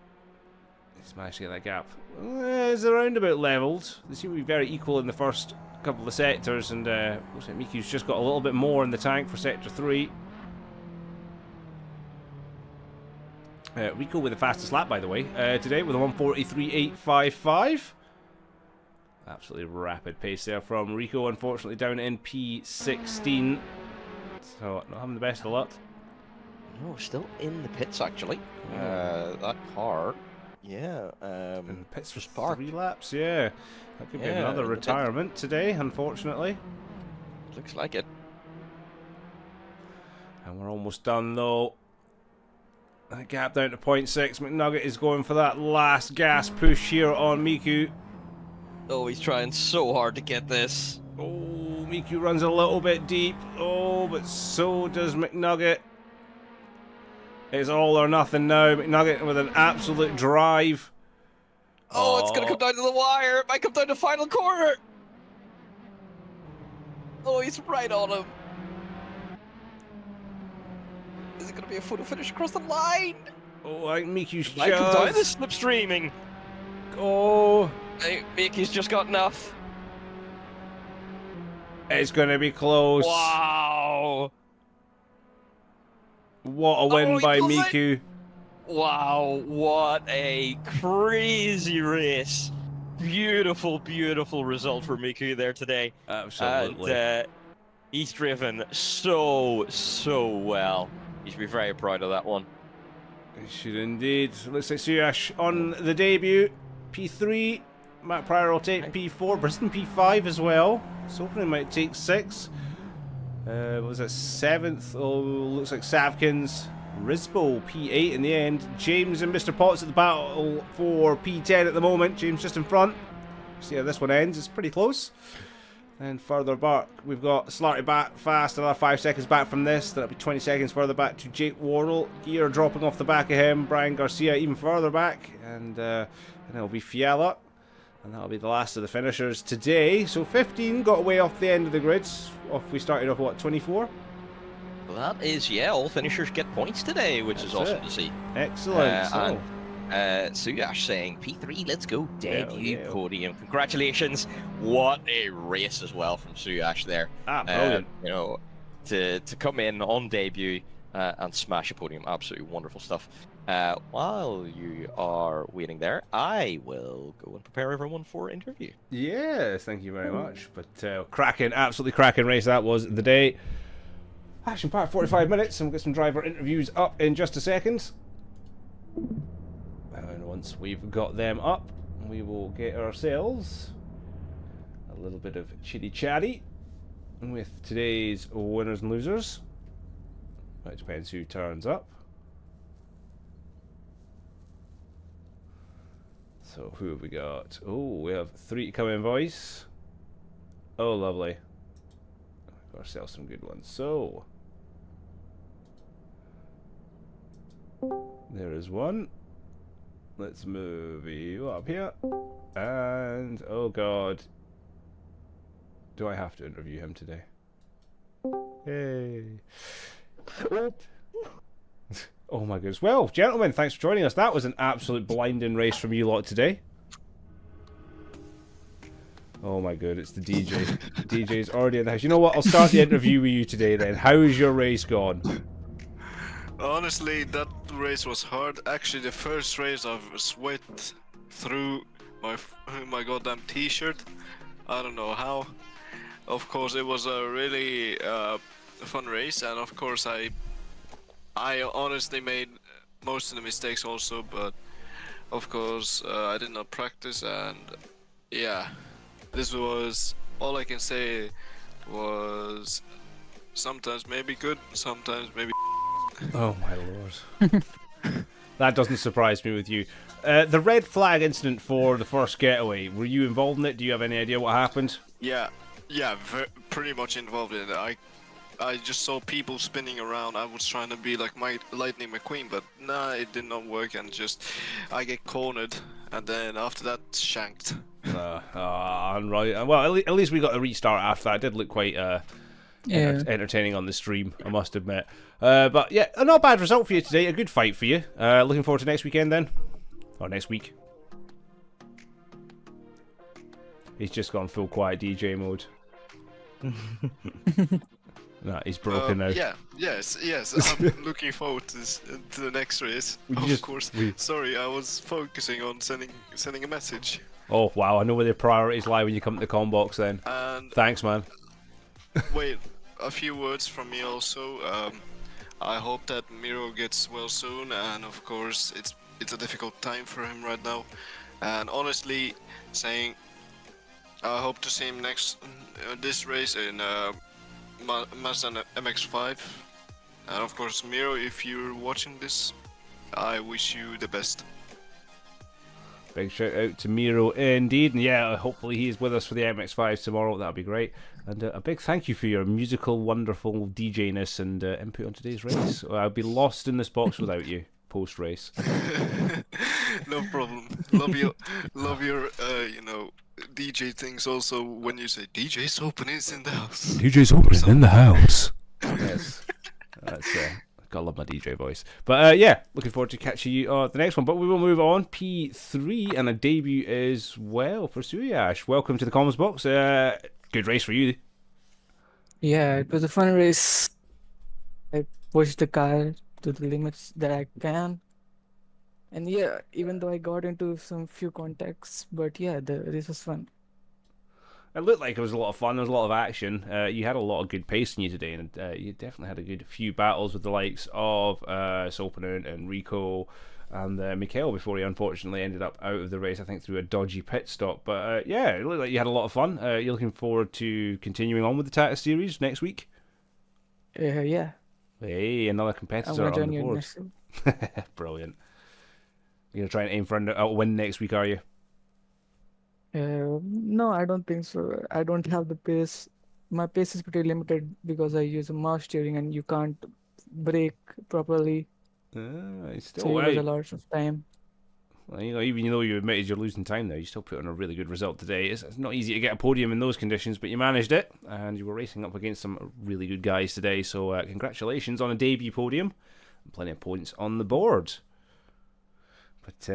[SPEAKER 2] He's managed to get that gap. It's around about levelled. They seem to be very equal in the first couple of sectors, and looks like Miku's just got a little bit more in the tank for sector 3. Rico with the fastest lap, by the way, today with a 1:43.855. Absolutely rapid pace there from Rico, unfortunately down in P16. So, not having the best of luck.
[SPEAKER 4] No, still in the pits, actually. That car, yeah.
[SPEAKER 2] In the pits for
[SPEAKER 4] sparked.
[SPEAKER 2] 3 laps, yeah. That could be
[SPEAKER 4] Yeah,
[SPEAKER 2] another
[SPEAKER 4] in the pits.
[SPEAKER 2] retirement today, unfortunately.
[SPEAKER 4] Looks like it.
[SPEAKER 2] And we're almost done, though. That gap down to 0.6. McNugget is going for that last gas push here on Miku.
[SPEAKER 4] Oh, he's trying so hard to get this.
[SPEAKER 2] Oh, Miku runs a little bit deep. Oh, but so does McNugget. It's all or nothing now. McNugget with an absolute drive.
[SPEAKER 4] Oh, it's going to come down to the wire. It might come down to final corner. Oh, he's right on him. Is it going to be a photo finish across the line?
[SPEAKER 2] Oh, I think Miku's
[SPEAKER 4] Might come down to
[SPEAKER 2] just...
[SPEAKER 4] slipstreaming.
[SPEAKER 2] Oh,
[SPEAKER 4] I think Mickey's just got enough.
[SPEAKER 2] it's going to be close.
[SPEAKER 4] Wow.
[SPEAKER 2] What a win
[SPEAKER 4] Oh, he
[SPEAKER 2] by
[SPEAKER 4] pulls it.
[SPEAKER 2] Miku.
[SPEAKER 4] Wow, what a crazy race. Beautiful, beautiful result for Miku there today.
[SPEAKER 2] Absolutely.
[SPEAKER 4] And he's driven so well. You should be very proud of that one.
[SPEAKER 2] It should indeed. Looks like Suyash on the debut. P3. Matt Pryor will take P4. Briston P5 as well. So opening might take 6. What was it? 7th. Oh, looks like Savkins. Risbo P8 in the end. James and Mr. Potts at the battle for P10 at the moment. James just in front. See how this one ends. It's pretty close. And further back, we've got Slarty back fast, another 5 seconds back from this. That'll be 20 seconds further back to Jake Wardle. Gear dropping off the back of him. Brian Garcia even further back. And it'll be Fiala. And that'll be the last of the finishers today. So 15 got away off the end of the grids. We started off, what, 24?
[SPEAKER 4] Well, that is, yeah, all finishers get points today, which is awesome to see.
[SPEAKER 2] Excellent.
[SPEAKER 4] Suyash saying, P3, let's go, debut
[SPEAKER 2] yeah.
[SPEAKER 4] podium. Congratulations. What a race as well from Suyash there.
[SPEAKER 2] Brilliant.
[SPEAKER 4] You know, to come in on debut and smash a podium, absolutely wonderful stuff. While you are waiting there, I will go and prepare everyone for interview.
[SPEAKER 2] Yes, thank you very much. But cracking, absolutely cracking race that was the day. Action packed 45 minutes, and we'll get some driver interviews up in just a second. And once we've got them up, we will get ourselves a little bit of chitty chatty with today's winners and losers. It depends who turns up. So who have we got? Oh, we have 3 to come in, voice. Oh, lovely. Got ourselves some good ones. So there is one. Let's move you up here. And oh god, do I have to interview him today? Hey. Oh my goodness. Well, gentlemen, thanks for joining us. That was an absolute blinding race from you lot today. Oh my god, it's the DJ. DJ's already in the house. You know what? I'll start the interview with you today then. How is your race gone?
[SPEAKER 5] Honestly, that race was hard. Actually, the first race I've sweat through my goddamn t-shirt. I don't know how. Of course, it was a really fun race, and of course I honestly made most of the mistakes also, but of course I did not practice, and yeah, this was all I can say. Was sometimes maybe good, sometimes maybe.
[SPEAKER 2] Oh my lord. That doesn't surprise me with you. The red flag incident for the first getaway, were you involved in it? Do you have any idea what happened?
[SPEAKER 5] Yeah, pretty much involved in it. I just saw people spinning around. I was trying to be like my Lightning McQueen, but nah, it did not work, and just I get cornered, and then after that shanked. Right.
[SPEAKER 2] Well, at least we got a restart after that. It did look quite entertaining on the stream, I must admit. But yeah, a not bad result for you today. A good fight for you. Looking forward to next weekend then, or next week. He's just gone full quiet DJ mode. Nah, he's broken now.
[SPEAKER 5] Yes. I'm looking forward to the next race. Of course. Sorry, I was focusing on sending a message.
[SPEAKER 2] Oh wow, I know where the priorities lie when you come to the comm box then.
[SPEAKER 5] And
[SPEAKER 2] thanks, man.
[SPEAKER 5] Wait, a few words from me also. I hope that Miro gets well soon, and of course it's a difficult time for him right now. And honestly, saying I hope to see him next this race in Mazda MX-5. And of course, Miro, if you're watching this, I wish you the best.
[SPEAKER 2] Big shout out to Miro indeed, and yeah, hopefully he's with us for the MX-5 tomorrow. That'd be great. And a big thank you for your musical, wonderful DJ-ness and input on today's race. I'll be lost in this box without you post-race.
[SPEAKER 5] No problem. Love your DJ things also. When you say DJ's openings in the house.
[SPEAKER 2] DJ's opening in the house. Yes, that's gotta love my DJ voice. But yeah, looking forward to catching you on the next one. But we will move on. P3 and a debut as well for Suyash. Welcome to the comms box. Good race for you.
[SPEAKER 6] Yeah, it was a fun race. I pushed the car to the limits that I can. And yeah, even though I got into some few contacts, but yeah, the race was fun.
[SPEAKER 2] It looked like it was a lot of fun. There was a lot of action. You had a lot of good pace in you today, and you definitely had a good few battles with the likes of Sopanen and Rico and Mikhail before he unfortunately ended up out of the race, I think through a dodgy pit stop. But yeah, it looked like you had a lot of fun. You're looking forward to continuing on with the Tatuus series next week?
[SPEAKER 6] Yeah.
[SPEAKER 2] Hey, another competitor on the board. Brilliant. You're going to try and aim for a win next week, are you?
[SPEAKER 6] No, I don't think so. I don't have the pace. My pace is pretty limited because I use a mouse steering and you can't brake properly.
[SPEAKER 2] Still,
[SPEAKER 6] So you lose a lot of time.
[SPEAKER 2] Well, even though you admitted you're losing time there, you still put on a really good result today. It's not easy to get a podium in those conditions, but you managed it, and you were racing up against some really good guys today. So congratulations on a debut podium, and plenty of points on the board. But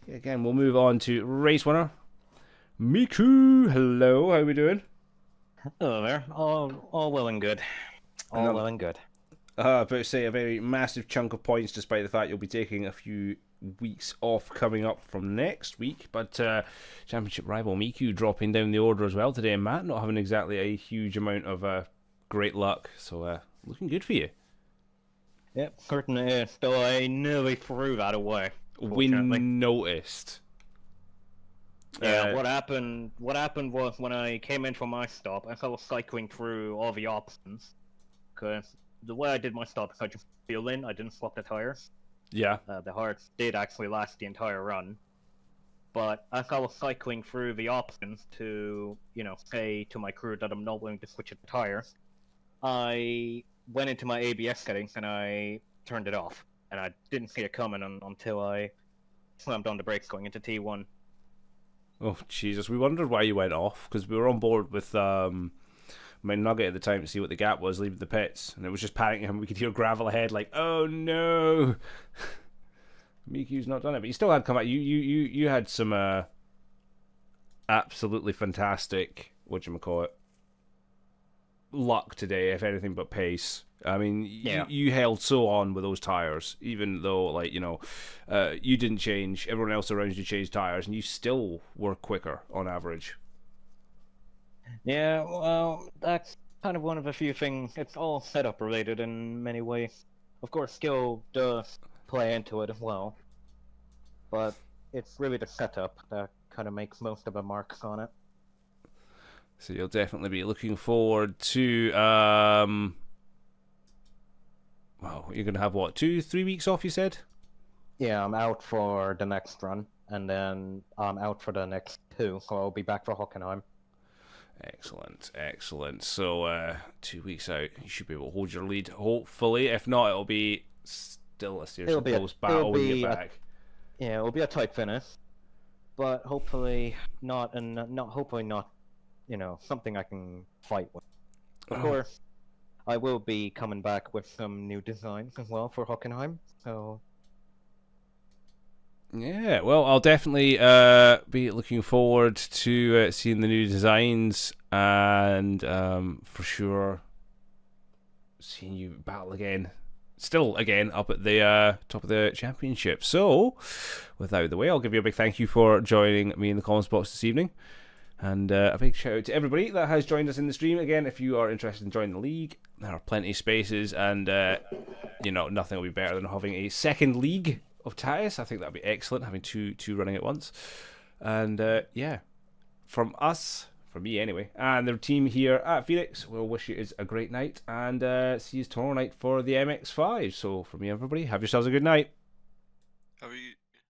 [SPEAKER 2] again, we'll move on to race winner, Miku. Hello, how are we doing?
[SPEAKER 7] Hello there. All well and good. All well and good.
[SPEAKER 2] About to say a very massive chunk of points, despite the fact you'll be taking a few weeks off coming up from next week. But championship rival Miku dropping down the order as well today, and Matt not having exactly a huge amount of great luck. So looking good for you.
[SPEAKER 7] Yep, curtain though I nearly threw that away.
[SPEAKER 2] We
[SPEAKER 7] Fortunately.
[SPEAKER 2] noticed.
[SPEAKER 7] Yeah, what happened was when I came in for my stop, as I was cycling through all the options, because the way I did my stop is I just feel in, I didn't swap the tires.
[SPEAKER 2] Yeah.
[SPEAKER 7] The hearts did actually last the entire run. But as I was cycling through the options to, say to my crew that I'm not willing to switch the tires, I went into my ABS settings and I turned it off. And I didn't see it coming until I slammed on the brakes going into T1.
[SPEAKER 2] Oh, Jesus. We wondered why you went off, because we were on board with my Nugget at the time to see what the gap was leaving the pits, and it was just panicking him. We could hear gravel ahead, like, oh no! Miku's not done it, but you still had come out. You had some absolutely fantastic, whatchamacallit, luck today, if anything but pace. I mean,
[SPEAKER 7] Yeah.
[SPEAKER 2] you held so on with those tires, even though, like, you didn't change. Everyone else around you changed tires, and you still were quicker on average.
[SPEAKER 7] Yeah, well, that's kind of one of the few things. It's all setup related in many ways. Of course, skill does play into it as well, but it's really the setup that kind of makes most of the marks on it.
[SPEAKER 2] So you'll definitely be looking forward to, well, you're going to have, what, 2-3 weeks off, you said?
[SPEAKER 7] Yeah, I'm out for the next run, and then I'm out for the next 2, so I'll be back for Hockenheim.
[SPEAKER 2] Excellent, excellent. So 2 weeks out, you should be able to hold your lead, hopefully. If not, it'll be still a seriously close battle when you get back.
[SPEAKER 7] Yeah, it'll be a tight finish, but hopefully not, hopefully not, something I can fight with. Of course, I will be coming back with some new designs as well for Hockenheim, so...
[SPEAKER 2] Yeah, well, I'll definitely be looking forward to seeing the new designs, and for sure seeing you battle again. Still, again, up at the top of the championship. So, without the way, I'll give you a big thank you for joining me in the comments box this evening. And a big shout out to everybody that has joined us in the stream. Again, if you are interested in joining the league, there are plenty of spaces, and nothing will be better than having a second league of Tatuus. I think that'd be excellent, having two running at once. And yeah, from us, from me anyway, and the team here at Phoenix, we'll wish you a great night, and see you tomorrow night for the MX5. So from me, everybody, have yourselves a good night.
[SPEAKER 5] Have you